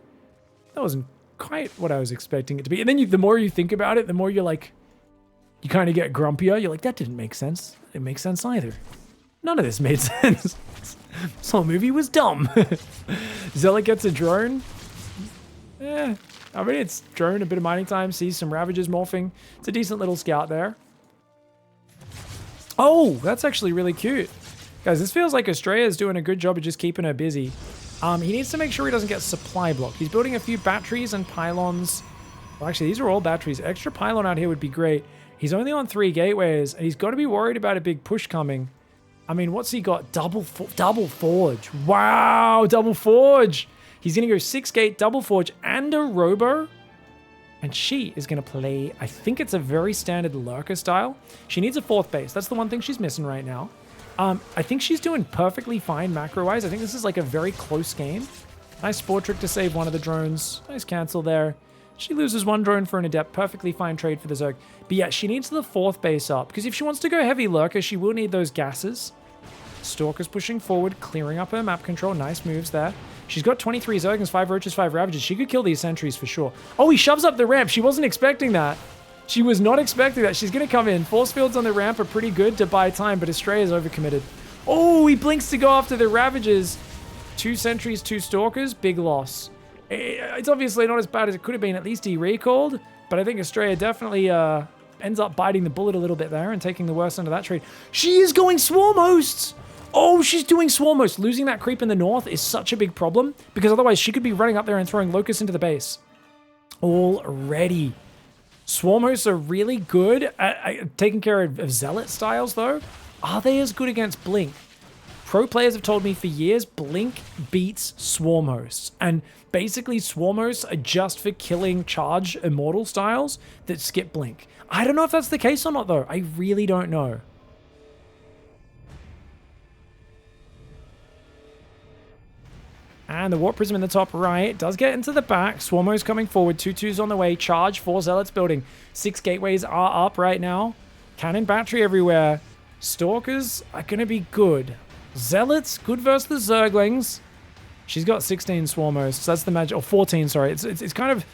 that wasn't quite what I was expecting it to be. And then the more you think about it, the more you're like, you kind of get grumpier. You're like, that didn't make sense. It didn't make sense either. None of this made sense. This whole movie was dumb. Zealot gets a drone. I mean, it's drone, a bit of mining time, sees some Ravagers morphing. It's a decent little scout there. Oh, that's actually really cute. Guys, this feels like Astraea is doing a good job of just keeping her busy. He needs to make sure he doesn't get supply blocked. He's building a few batteries and pylons. Well, actually, these are all batteries. Extra pylon out here would be great. He's only on 3 gateways, and he's got to be worried about a big push coming. I mean, what's he got? Double forge. Wow, double forge. He's going to go 6 gate, double forge, and a robo. And she is going to play, I think it's a very standard lurker style. She needs a 4th base. That's the one thing she's missing right now. I think she's doing perfectly fine macro-wise. I think this is like a very close game. Nice spore trick to save one of the drones. Nice cancel there. She loses 1 drone for an Adept. Perfectly fine trade for the Zerg. But yeah, she needs the 4th base up. Because if she wants to go heavy lurker, she will need those gases. Stalker's pushing forward, clearing up her map control. Nice moves there. She's got 23 Zerglings, 5 Roaches, 5 Ravagers. She could kill these sentries for sure. Oh, he shoves up the ramp. She wasn't expecting that. She was not expecting that. She's going to come in. Force fields on the ramp are pretty good to buy time, but Astraea is overcommitted. Oh, he blinks to go after the Ravagers. 2 sentries, 2 Stalkers. Big loss. It's obviously not as bad as it could have been. At least he recalled. But I think Astraea definitely ends up biting the bullet a little bit there and taking the worst end of that trade. She is going Swarm Hosts! Oh, she's doing Swarm Hosts. Losing that creep in the north is such a big problem because otherwise she could be running up there and throwing Locusts into the base. Already. Swarm Hosts are really good at taking care of Zealot styles, though. Are they as good against Blink? Pro players have told me for years, Blink beats Swarm Hosts. And basically, Swarm Hosts are just for killing charge Immortal styles that skip Blink. I don't know if that's the case or not, though. I really don't know. And the Warp Prism in the top right does get into the back. Swarmo's coming forward. 2-2s on the way. Charge. 4 Zealots building. 6 gateways are up right now. Cannon battery everywhere. Stalkers are going to be good. Zealots, good versus the Zerglings. She's got 16 Swarmos. So that's the magic. Or 14, sorry. It's kind of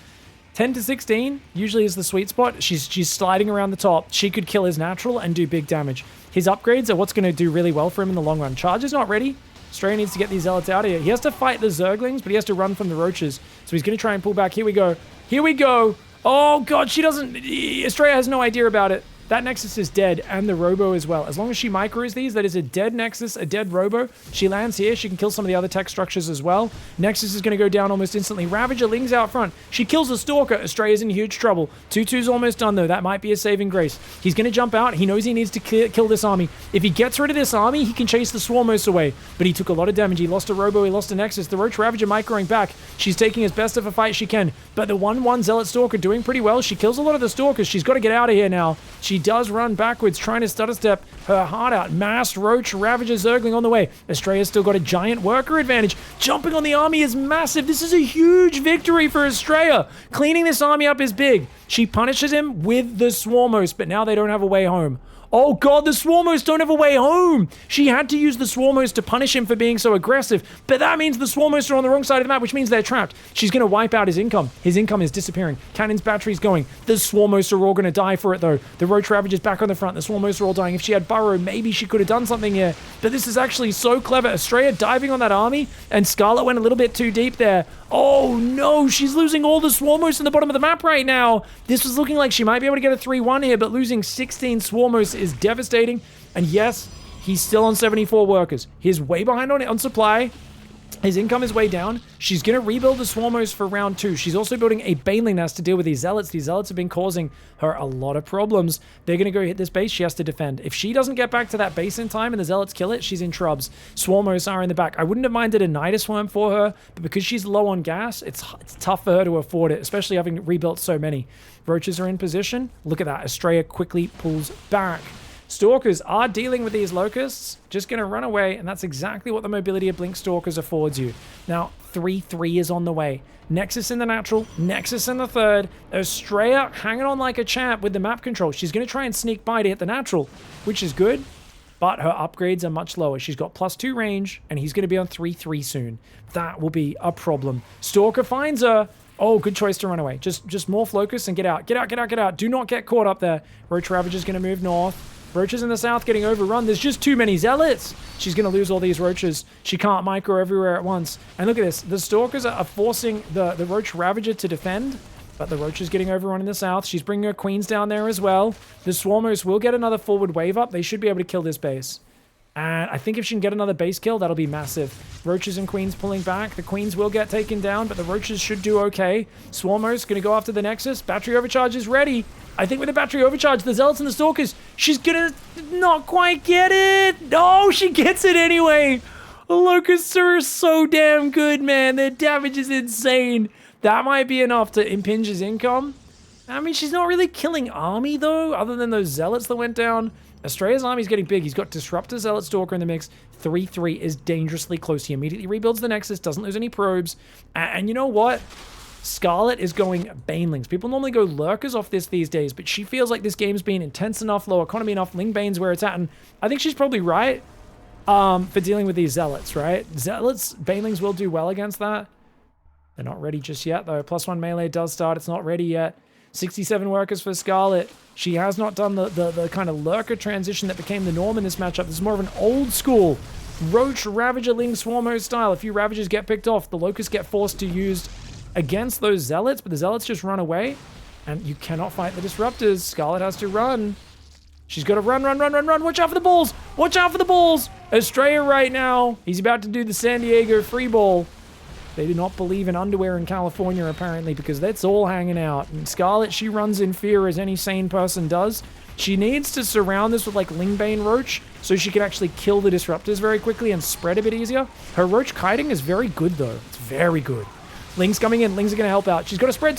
10 to 16 usually is the sweet spot. She's sliding around the top. She could kill his natural and do big damage. His upgrades are what's going to do really well for him in the long run. Charge is not ready. ASTREA needs to get these Zealots out of here. He has to fight the Zerglings, but he has to run from the Roaches. So he's going to try and pull back. Here we go. Here we go. Oh, God, she doesn't... ASTREA has no idea about it. That Nexus is dead, and the Robo as well. As long as she micros these, that is a dead Nexus, a dead Robo. She lands here. She can kill some of the other tech structures as well. Nexus is going to go down almost instantly. Ravager Ling's out front. She kills the Stalker. ASTREA's in huge trouble. 2-2's almost done, though. That might be a saving grace. He's going to jump out. He knows he needs to kill this army. If he gets rid of this army, he can chase the Swarmos away. But he took a lot of damage. He lost a Robo. He lost a Nexus. The Roach Ravager microing back. She's taking as best of a fight she can. But the 1-1 Zealot Stalker doing pretty well. She kills a lot of the Stalkers. She's got to get out of here now. She does run backwards, trying to stutter step her heart out. Masked Roach Ravager Zergling on the way. ASTREA's still got a giant worker advantage. Jumping on the army is massive. This is a huge victory for ASTREA. Cleaning this army up is big. She punishes him with the Swarmos, but now they don't have a way home. Oh God, the Swarmos don't have a way home. She had to use the Swarmos to punish him for being so aggressive, but that means the Swarmos are on the wrong side of the map, which means they're trapped. She's going to wipe out his income. His income is disappearing. Cannon's battery's going. The Swarmos are all going to die for it, though. The Roach Ravager's back on the front. The Swarmos are all dying. If she had Burrow, maybe she could have done something here, but this is actually so clever. ASTREA diving on that army, and SCARLET went a little bit too deep there. Oh no, she's losing all the Swarmos in the bottom of the map right now. This was looking like she might be able to get a 3-1 here, but losing 16 Swarmos is devastating. And yes, he's still on 74 workers. He's way behind on supply. His income is way down. She's going to rebuild the Swarmos for round 2. She's also building a Baneling Nest to deal with these Zealots. These Zealots have been causing her a lot of problems. They're going to go hit this base. She has to defend. If she doesn't get back to that base in time and the Zealots kill it, she's in trubs. Swarmos are in the back. I wouldn't have minded a Nidus Worm for her, but because she's low on gas, it's tough for her to afford it, especially having rebuilt so many. Roaches are in position. Look at that. ASTREA quickly pulls back. Stalkers are dealing with these Locusts, just going to run away, and that's exactly what the mobility of Blink Stalkers affords you. Now, 3-3 is on the way. Nexus in the natural, Nexus in the third. ASTREA hanging on like a champ with the map control. She's going to try and sneak by to hit the natural, which is good, but her upgrades are much lower. She's got +2 range, and he's going to be on 3-3 soon. That will be a problem. Stalker finds her. Oh, good choice to run away. Just morph Locust and get out. Get out, get out, get out. Do not get caught up there. Roach Ravager's going to move north. Roaches in the south getting overrun. There's just too many Zealots. She's going to lose all these Roaches. She can't micro everywhere at once. And look at this. The Stalkers are forcing the Roach Ravager to defend, but the Roach is getting overrun in the south. She's bringing her Queens down there as well. The Swarmos will get another forward wave up. They should be able to kill this base. And I think if she can get another base kill, that'll be massive. Roaches and Queens pulling back. The Queens will get taken down, but the Roaches should do okay. Swarmos going to go after the Nexus. Battery overcharge is ready. I think with the battery overcharge, the Zealots and the Stalkers, she's going to not quite get it. No, she gets it anyway. The Locusts are so damn good, man. Their damage is insane. That might be enough to impinge his income. I mean, she's not really killing army, though, other than those Zealots that went down. ASTREA's army's getting big. He's got Disruptor, Zealot, Stalker in the mix. 3-3 is dangerously close. He immediately rebuilds the Nexus, doesn't lose any probes. And you know what? SCARLET is going Banelings. People normally go Lurkers off this these days, but she feels like this game's been intense enough, low economy enough, Ling Bane's where it's at, and I think she's probably right for dealing with these Zealots, right? Zealots, Banelings will do well against that. They're not ready just yet, though. +1 melee does start. It's not ready yet. 67 workers for SCARLET. She has not done the kind of Lurker transition that became the norm in this matchup. This is more of an old school Roach Ravager Ling Swarmo style. A few Ravagers get picked off. The Locusts get forced to use against those Zealots, but the Zealots just run away. And you cannot fight the disruptors. Scarlet has to run. She's got to run. Watch out for the balls. Watch out for the balls. ASTREA right now. He's about to do the San Diego free ball. They do not believe in underwear in California, apparently, because that's all hanging out. And Scarlet, she runs in fear as any sane person does. She needs to surround this with, like, Lingbane Roach so she can actually kill the disruptors very quickly and spread a bit easier. Her Roach kiting is very good, though. It's very good. Ling's coming in. Ling's are going to help out. She's got to spread.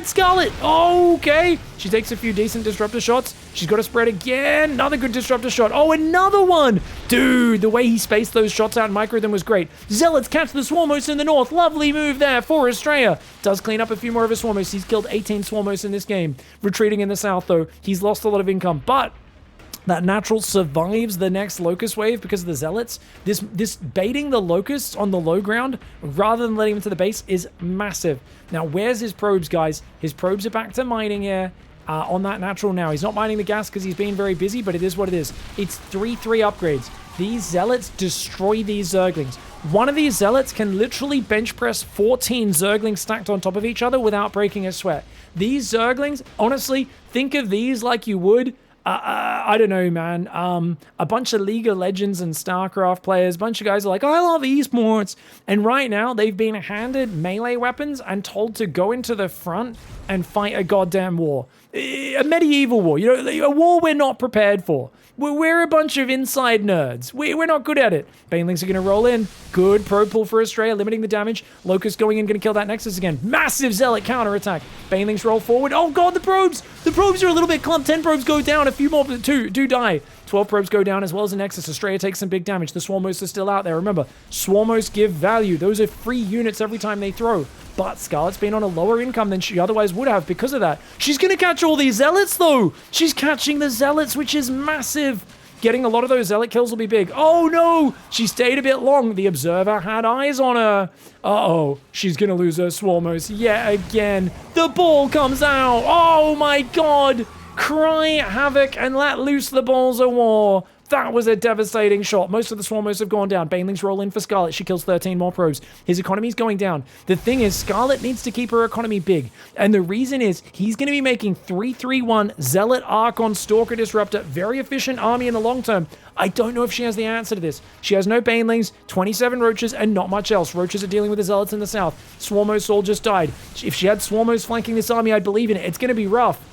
Scarlet. Oh, okay. She takes a few decent disruptor shots. She's got to spread again. Another good disruptor shot. Oh, another one. Dude, the way he spaced those shots out and micro them was great. Zealots catch the Swarmos in the north. Lovely move there for ASTREA. Does clean up a few more of his Swarmos. He's killed 18 Swarmos in this game. Retreating in the south, though. He's lost a lot of income, but that natural survives the next locust wave because of the zealots. This baiting the locusts on the low ground rather than letting them to the base is massive. Now, where's his probes, guys? His probes are back to mining here on that natural now. He's not mining the gas because he's being very busy, but it is what it is. It's 3-3 upgrades. These zealots destroy these zerglings. One of these zealots can literally bench press 14 zerglings stacked on top of each other without breaking a sweat. These zerglings, honestly, think of these like you would I don't know, man. A bunch of League of Legends and StarCraft players, a bunch of guys are like, I love esports. And right now, they've been handed melee weapons and told to go into the front and fight a goddamn war. A medieval war, you know, a war we're not prepared for. We're a bunch of inside nerds. We're not good at it. Banelings are going to roll in. Good pro pull for ASTREA, limiting the damage. Locust going in, going to kill that Nexus again. Massive Zealot counterattack. Banelings roll forward. Oh god, the probes! The probes are a little bit clumped. 10 probes go down. A few more, two do die. 12 probes go down as well as the Nexus. ASTREA takes some big damage. The Swarmos are still out there. Remember, Swarmos give value. Those are free units every time they throw. But Scarlet's been on a lower income than she otherwise would have because of that. She's going to catch all these Zealots, though. She's catching the Zealots, which is massive. Getting a lot of those Zealot kills will be big. Oh, no. She stayed a bit long. The Observer had eyes on her. Uh-oh. She's going to lose her Swarmos yet again. The ball comes out. Oh, my God. Cry havoc and let loose the balls of war. That was a devastating shot. Most of the Swarmos have gone down. Banelings roll in for Scarlet. She kills 13 more probes. His economy's going down. The thing is, Scarlet needs to keep her economy big. And the reason is, he's going to be making 3-3-1 Zealot Archon Stalker Disruptor. Very efficient army in the long term. I don't know if she has the answer to this. She has no Banelings, 27 Roaches, and not much else. Roaches are dealing with the Zealots in the south. Swarmos all just died. If she had Swarmos flanking this army, I'd believe in it. It's going to be rough.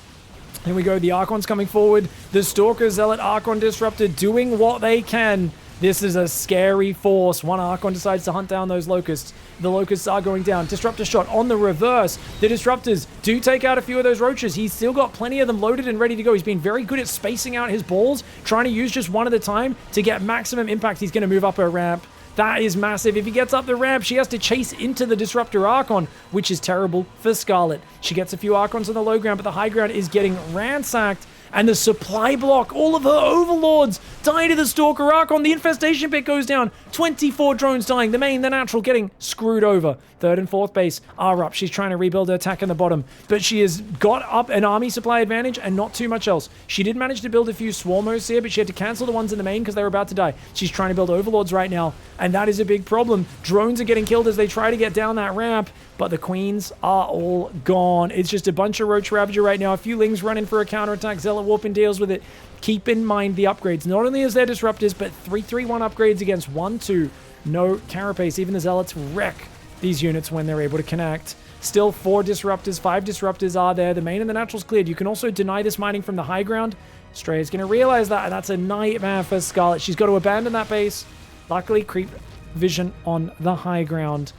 Here we go, the Archon's coming forward. The Stalker Zealot Archon Disruptor doing what they can. This is a scary force. One Archon decides to hunt down those Locusts. The Locusts are going down. Disruptor shot on the reverse. The Disruptors do take out a few of those Roaches. He's still got plenty of them loaded and ready to go. He's been very good at spacing out his balls, trying to use just one at a time to get maximum impact. He's going to move up a ramp. That is massive. If he gets up the ramp, she has to chase into the Disruptor Archon, which is terrible for Scarlet. She gets a few Archons on the low ground, but the high ground is getting ransacked. And the supply block, all of her overlords die to the Stalker Archon. The infestation pit goes down. 24 drones dying. The main, the natural, getting screwed over. Third and fourth base are up. She's trying to rebuild her attack in the bottom. But she has got up an army supply advantage and not too much else. She did manage to build a few Swarmos here, but she had to cancel the ones in the main because they were about to die. She's trying to build overlords right now, and that is a big problem. Drones are getting killed as they try to get down that ramp, but the queens are all gone. It's just a bunch of Roach Ravager right now. A few Lings running for a counterattack. Zealot Warping deals with it. Keep in mind the upgrades. Not only is there Disruptors, but 3-3-1 upgrades against 1-2. No Carapace. Even the Zealots wreck these units when they're able to connect. Still 4 Disruptors. 5 Disruptors are there. The main and the natural's cleared. You can also deny this mining from the high ground. ASTREA is going to realize that, and that's a nightmare for Scarlet. She's got to abandon that base. Luckily, creep vision on the high ground.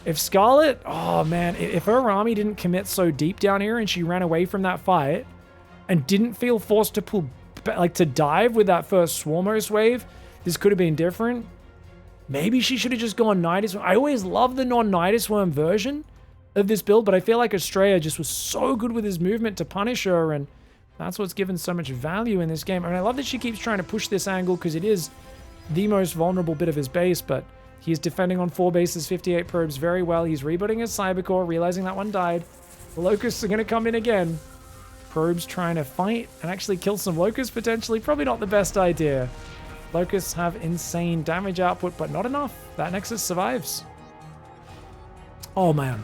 If Scarlet, oh man, if her army didn't commit so deep down here and she ran away from that fight and didn't feel forced to pull, like to dive with that first Swarmos wave, this could have been different. Maybe she should have just gone Nidus. I always love the non-Nidus Worm version of this build, but I feel like ASTREA just was so good with his movement to punish her, and that's what's given so much value in this game. I mean, I love that she keeps trying to push this angle because it is the most vulnerable bit of his base, but he's defending on 4 bases, 58 probes very well. He's rebooting his Cybercore, realizing that one died. The Locusts are going to come in again. Probes trying to fight and actually kill some Locusts potentially. Probably not the best idea. Locusts have insane damage output, but not enough. That Nexus survives. Oh, man.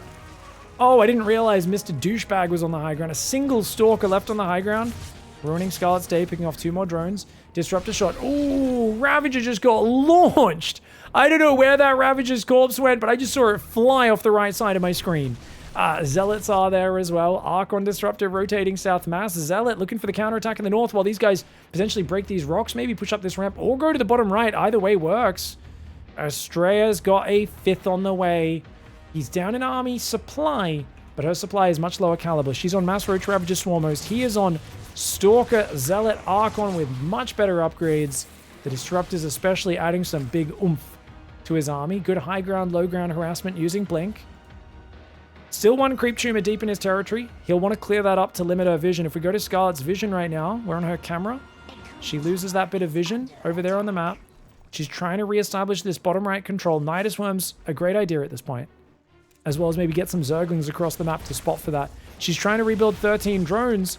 Oh, I didn't realize Mr. Douchebag was on the high ground. A single Stalker left on the high ground. Ruining Scarlet's day, picking off 2 more drones. Disruptor shot. Ooh, Ravager just got launched. I don't know where that Ravager's corpse went, but I just saw it fly off the right side of my screen. Zealots are there as well. Archon Disruptor rotating south mass. Zealot looking for the counterattack in the north while these guys potentially break these rocks, maybe push up this ramp, or go to the bottom right. Either way works. Astrea's got a 5th on the way. He's down in army supply, but her supply is much lower caliber. She's on Mass Roach Ravager Swarmhost. He is on Stalker, Zealot, Archon with much better upgrades. The Disruptors especially adding some big oomph to his army. Good high ground, low ground harassment using Blink. Still 1 Creep Tumor deep in his territory. He'll want to clear that up to limit her vision. If we go to Scarlet's vision right now, we're on her camera. She loses that bit of vision over there on the map. She's trying to reestablish this bottom right control. Nidus Worm's a great idea at this point, as well as maybe get some Zerglings across the map to spot for that. She's trying to rebuild 13 drones,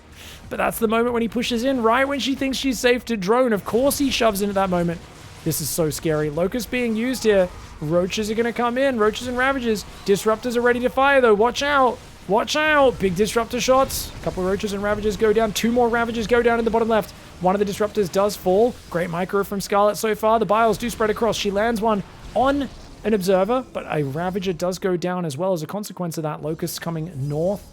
but that's the moment when he pushes in, right when she thinks she's safe to drone. Of course he shoves into that moment. This is so scary. Locust being used here. Roaches are going to come in. Roaches and Ravagers. Disruptors are ready to fire, though. Watch out. Watch out. Big Disruptor shots. A couple of Roaches and Ravagers go down. 2 more Ravagers go down in the bottom left. One of the Disruptors does fall. Great micro from Scarlet so far. The Biles do spread across. She lands one on an Observer, but a Ravager does go down as well as a consequence of that. Locusts coming north.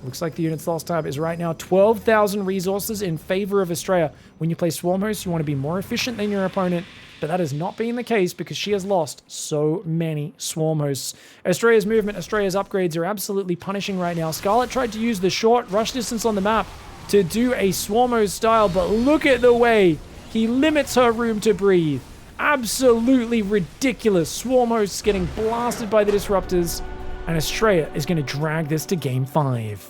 Looks like the unit's lost tab is right now 12,000 resources in favor of ASTREA. When you play Swarm Host, you want to be more efficient than your opponent, but that has not been the case because she has lost so many Swarm Hosts. ASTREA's movement, ASTREA's upgrades are absolutely punishing right now. Scarlet tried to use the short rush distance on the map to do a Swarm Host style, but look at the way he limits her room to breathe. Absolutely ridiculous. Swarm Hosts getting blasted by the Disruptors. And ASTREA is going to drag this to Game 5.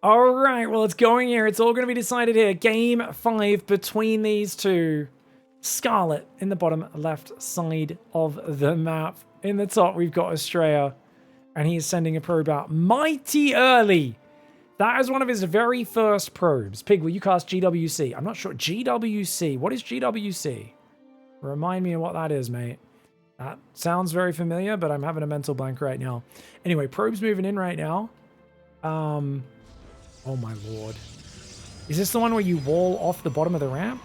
All right, well, it's going here. It's all going to be decided here. Game 5 between these two. Scarlet in the bottom left side of the map. In the top, we've got ASTREA. And he is sending a probe out mighty early. That is one of his very first probes. Pig, will you cast GWC? I'm not sure. GWC. What is GWC? Remind me of what that is, mate. That sounds very familiar, but I'm having a mental blank right now. Anyway, probe's moving in right now. Oh my lord. Is this the one where you wall off the bottom of the ramp?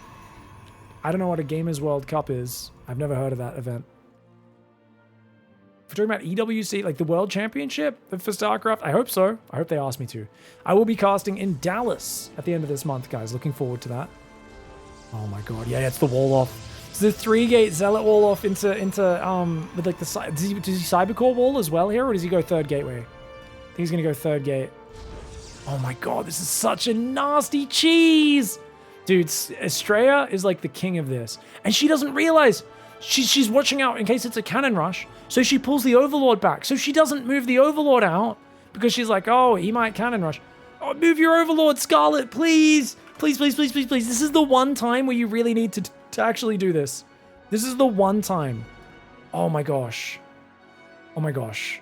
I don't know what a Gamers World Cup is. I've never heard of that event. If we're talking about EWC, like the World Championship for StarCraft, I hope so. I hope they ask me to. I will be casting in Dallas at the end of this month, guys. Looking forward to that. Oh my god. Yeah, it's the wall off. The 3-gate Zealot wall off into with like the does he Cybercore wall as well here, or does he go 3rd gateway? I think he's gonna go 3rd gate. Oh my god, this is such a nasty cheese, dude. ASTREA is like the king of this, and she doesn't realize she's watching out in case it's a cannon rush. So she pulls the Overlord back, so she doesn't move the Overlord out because she's like, oh, he might cannon rush. Oh, move your Overlord, Scarlet, please, please, please, please, please, please. This is the one time where you really need to actually do this. This is the one time. Oh my gosh. Oh my gosh.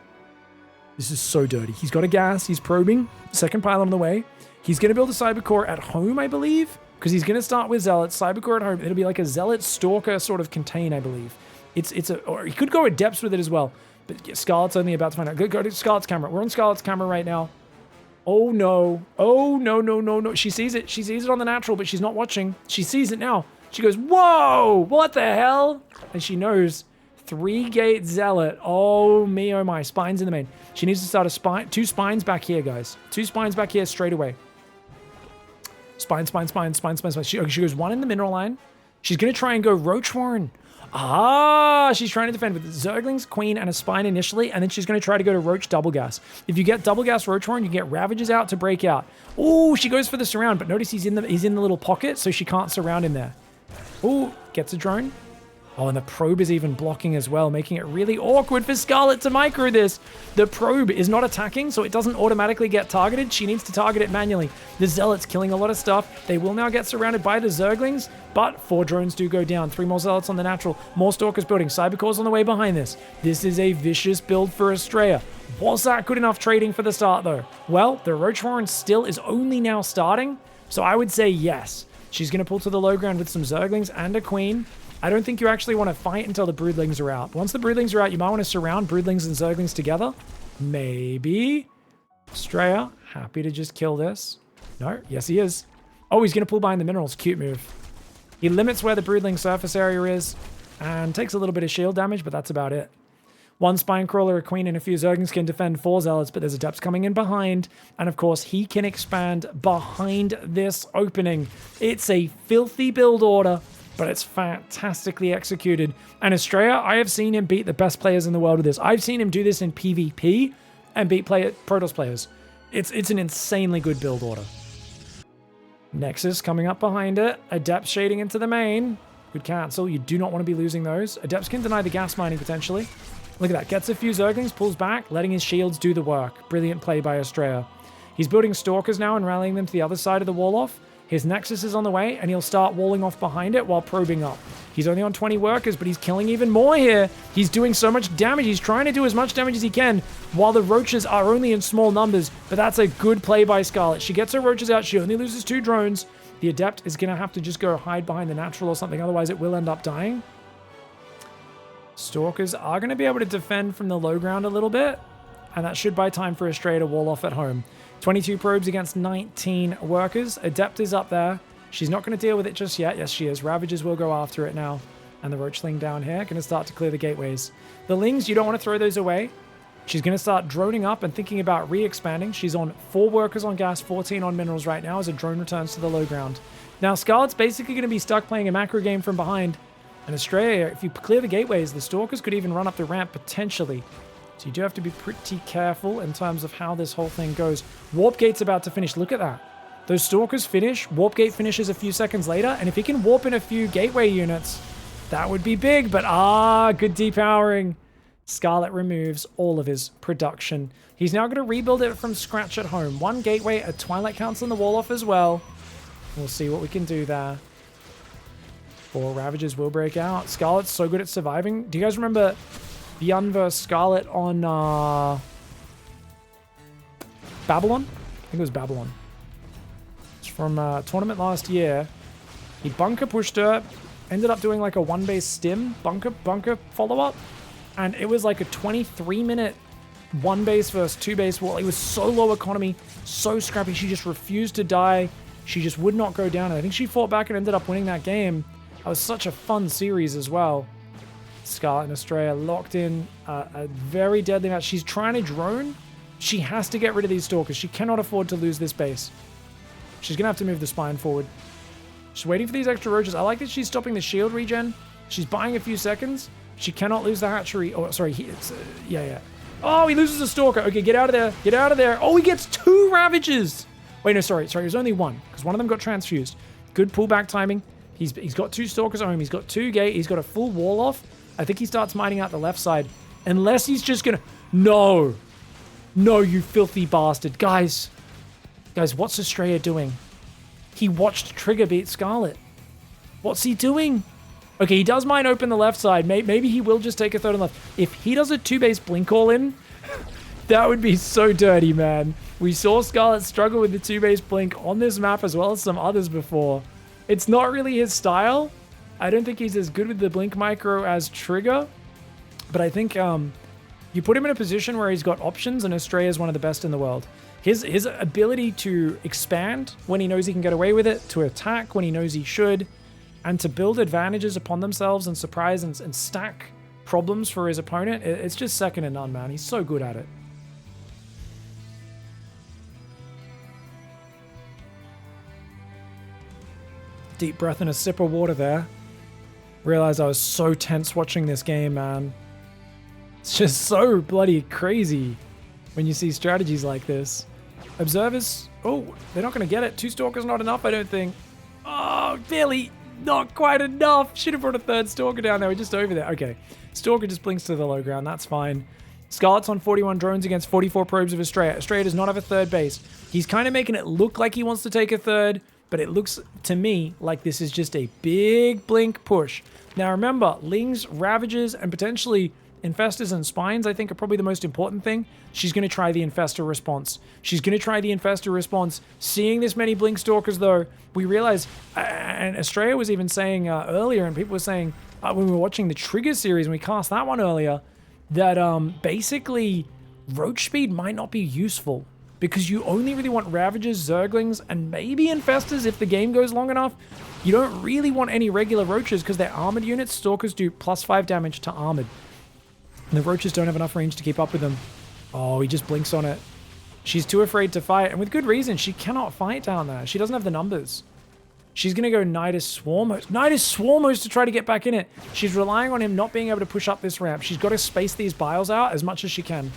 This is so dirty. He's got a gas. He's probing. 2nd pylon on the way. He's going to build a Cybercore at home, I believe, because he's going to start with Zealot. Cybercore at home. It'll be like a Zealot Stalker sort of contain, I believe. Or he could go at depths with it as well. But Scarlet's only about to find out. Go to Scarlet's camera. We're on Scarlet's camera right now. Oh no. Oh no, no, no, no. She sees it. She sees it on the natural, but she's not watching. She sees it now. She goes, whoa, what the hell? And she knows 3-gate Zealot. Oh me, oh my. Spines in the main. She needs to start a spine. 2 spines back here, guys. 2 spines back here straight away. Spine, spine, spine, spine, spine, spine. She goes 1 in the mineral line. She's going to try and go Roach Warren. Ah, she's trying to defend with Zerglings, Queen, and a spine initially, and then she's going to try to go to Roach double gas. If you get double gas Roach Warren, you get Ravagers out to break out. Oh, she goes for the surround, but notice he's in the little pocket, so she can't surround him there. Oh, gets a drone. Oh, and the probe is even blocking as well, making it really awkward for Scarlet to micro this. The probe is not attacking, so it doesn't automatically get targeted. She needs to target it manually. The Zealot's killing a lot of stuff. They will now get surrounded by the Zerglings, but 4 drones do go down. 3 more Zealots on the natural. More Stalkers building. Cybercore's on the way behind this. This is a vicious build for ASTREA. Was that good enough trading for the start, though? Well, the Roach Warren still is only now starting, so I would say yes. She's going to pull to the low ground with some Zerglings and a Queen. I don't think you actually want to fight until the Broodlings are out. Once the Broodlings are out, you might want to surround Broodlings and Zerglings together. Maybe. ASTREA, happy to just kill this. No, yes he is. Oh, he's going to pull behind the minerals. Cute move. He limits where the Broodling surface area is and takes a little bit of shield damage, but that's about it. One Spinecrawler, a Queen, and a few Zerglings can defend 4 Zealots, but there's Adepts coming in behind. And of course, he can expand behind this opening. It's a filthy build order, but it's fantastically executed. And ASTREA, I have seen him beat the best players in the world with this. I've seen him do this in PvP and beat Protoss players. It's an insanely good build order. Nexus coming up behind it. Adepts shading into the main. Good cancel. You do not want to be losing those. Adepts can deny the gas mining potentially. Look at that. Gets a few Zerglings, pulls back, letting his shields do the work. Brilliant play by ASTREA. He's building Stalkers now and rallying them to the other side of the wall off. His Nexus is on the way, and he'll start walling off behind it while probing up. He's only on 20 workers, but he's killing even more here. He's doing so much damage. He's trying to do as much damage as he can while the Roaches are only in small numbers, but that's a good play by SCARLETT. She gets her Roaches out. She only loses 2 drones. The Adept is going to have to just go hide behind the Natural or something, otherwise it will end up dying. Stalkers are going to be able to defend from the low ground a little bit, and that should buy time for ASTREA to wall off at home. 22 probes against 19 workers. Adept is up there. She's not going to deal with it just yet. Yes, she is. Ravagers will go after it now. And the Roachling down here going to start to clear the gateways. The Lings, you don't want to throw those away. She's going to start droning up and thinking about re-expanding. She's on 4 workers on gas, 14 on minerals right now as a drone returns to the low ground. Now, SCARLETT's basically going to be stuck playing a macro game from behind. And ASTREA, if you clear the gateways, the Stalkers could even run up the ramp potentially. So you do have to be pretty careful in terms of how this whole thing goes. Warp Gate's about to finish. Look at that. Those Stalkers finish. Warp Gate finishes a few seconds later. And if he can warp in a few gateway units, that would be big. But good depowering. SCARLETT removes all of his production. He's now going to rebuild it from scratch at home. 1 gateway, a Twilight Council in the wall off as well. We'll see what we can do there. 4 Ravagers will break out. SCARLETT's so good at surviving. Do you guys remember Beyond vs. SCARLETT on Babylon? I think it was Babylon. It's from a tournament last year. He bunker pushed her, ended up doing like a 1-base stim, bunker follow-up, and it was like a 23-minute 1-base versus 2-base wall. It was so low economy, so scrappy. She just refused to die. She just would not go down. And I think she fought back and ended up winning that game. That was such a fun series as well. SCARLETT and ASTREA locked in a very deadly match. She's trying to drone. She has to get rid of these Stalkers. She cannot afford to lose this base. She's going to have to move the spine forward. She's waiting for these extra Roaches. I like that she's stopping the shield regen. She's buying a few seconds. She cannot lose the hatchery. Oh, sorry. Yeah. Oh, he loses a Stalker. Okay, get out of there. Get out of there. Oh, he gets 2 Ravagers. Wait, no, sorry. It was only 1 because one of them got transfused. Good pullback timing. He's got 2 Stalkers at home. He's got 2 gate. He's got a full wall off. I think he starts mining out the left side. Unless he's just going to... No. No, you filthy bastard. Guys, what's ASTREA doing? He watched Trigger beat SCARLETT. What's he doing? Okay, he does mine open the left side. Maybe he will just take a 3rd on left. If he does a 2-base blink all in, that would be so dirty, man. We saw SCARLETT struggle with the 2-base blink on this map as well as some others before. It's not really his style. I don't think he's as good with the blink micro as Trigger. But I think you put him in a position where he's got options, and ASTREA is one of the best in the world. His ability to expand when he knows he can get away with it, to attack when he knows he should, and to build advantages upon themselves and surprise and stack problems for his opponent, it's just second to none, man. He's so good at it. Deep breath and a sip of water there. Realized I was so tense watching this game, man. It's just so bloody crazy when you see strategies like this. Observers, oh, they're not going to get it. 2 Stalkers not enough, I don't think. Oh, barely, not quite enough. Should have brought a 3rd Stalker down there. We're just over there. Okay, Stalker just blinks to the low ground. That's fine. SCARLETT's on 41 drones against 44 probes of ASTREA. ASTREA does not have a 3rd base. He's kind of making it look like he wants to take a 3rd, but it looks to me like this is just a big blink push. Now remember, Lings, Ravagers, and potentially Infestors and Spines, I think, are probably the most important thing. She's going to try the Infestor response. Seeing this many Blink Stalkers, though, we realize, and ASTREA was even saying earlier, and people were saying when we were watching the Trigger series, and we cast that one earlier, that basically Roach Speed might not be useful because you only really want Ravagers, Zerglings, and maybe Infestors if the game goes long enough. You don't really want any regular Roaches because they're armored units. Stalkers do +5 damage to armored. And the Roaches don't have enough range to keep up with them. Oh, he just blinks on it. She's too afraid to fight, and with good reason. She cannot fight down there. She doesn't have the numbers. She's going to go Nidus Swarmos. Nidus Swarmos to try to get back in it. She's relying on him not being able to push up this ramp. She's got to space these biles out as much as she can.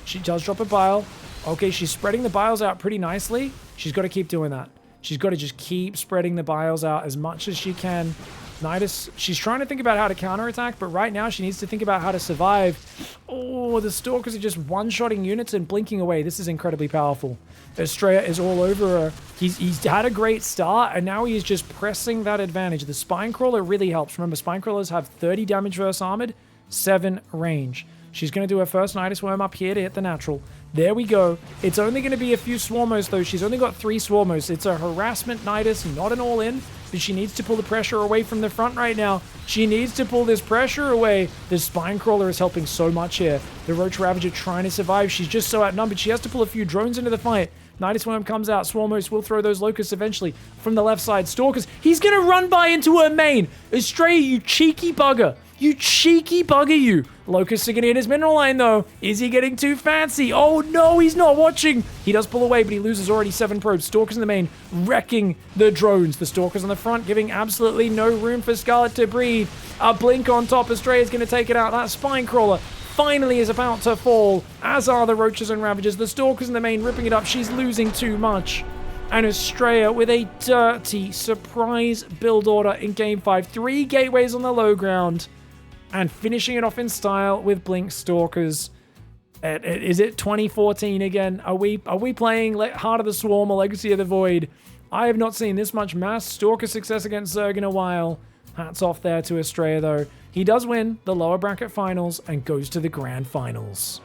She does drop a bile. Okay, she's spreading the biles out pretty nicely. She's got to keep doing that. She's got to just keep spreading the biles out as much as she can. Nidus, she's trying to think about how to counterattack, but right now she needs to think about how to survive. Oh, the Stalkers are just one-shotting units and blinking away. This is incredibly powerful. ASTREA is all over her. He's had a great start, and now he is just pressing that advantage. The Spine Crawler really helps. Remember, Spine Crawlers have 30 damage versus armored, 7 range. She's going to do her first Nidus Worm up here to hit the natural. There we go. It's only going to be a few Swarmos, though. She's only got 3 Swarmos. It's a harassment Nidus, not an all-in, but she needs to pull the pressure away from the front right now. She needs to pull this pressure away. The Spine Crawler is helping so much here. The Roach Ravager trying to survive. She's just so outnumbered. She has to pull a few drones into the fight. Nidus Worm comes out. Swarmos will throw those Locusts eventually from the left side. Stalkers. He's going to run by into her main. ASTREA, you cheeky bugger. You cheeky bugger, you. Locusts are going to hit his mineral line, though. Is he getting too fancy? Oh, no, he's not watching. He does pull away, but he loses already 7 probes. Stalkers in the main, wrecking the drones. The Stalkers on the front, giving absolutely no room for Scarlet to breathe. A blink on top. ASTREA is going to take it out. That Spine Crawler finally is about to fall, as are the Roaches and Ravagers. The Stalkers in the main, ripping it up. She's losing too much. And ASTREA with a dirty surprise build order in Game 5. 3 gateways on the low ground. And finishing it off in style with Blink Stalkers. Is it 2014 again? Are we playing Heart of the Swarm or Legacy of the Void? I have not seen this much mass Stalker success against Zerg in a while. Hats off there to ASTREA, though. He does win the lower bracket finals and goes to the grand finals.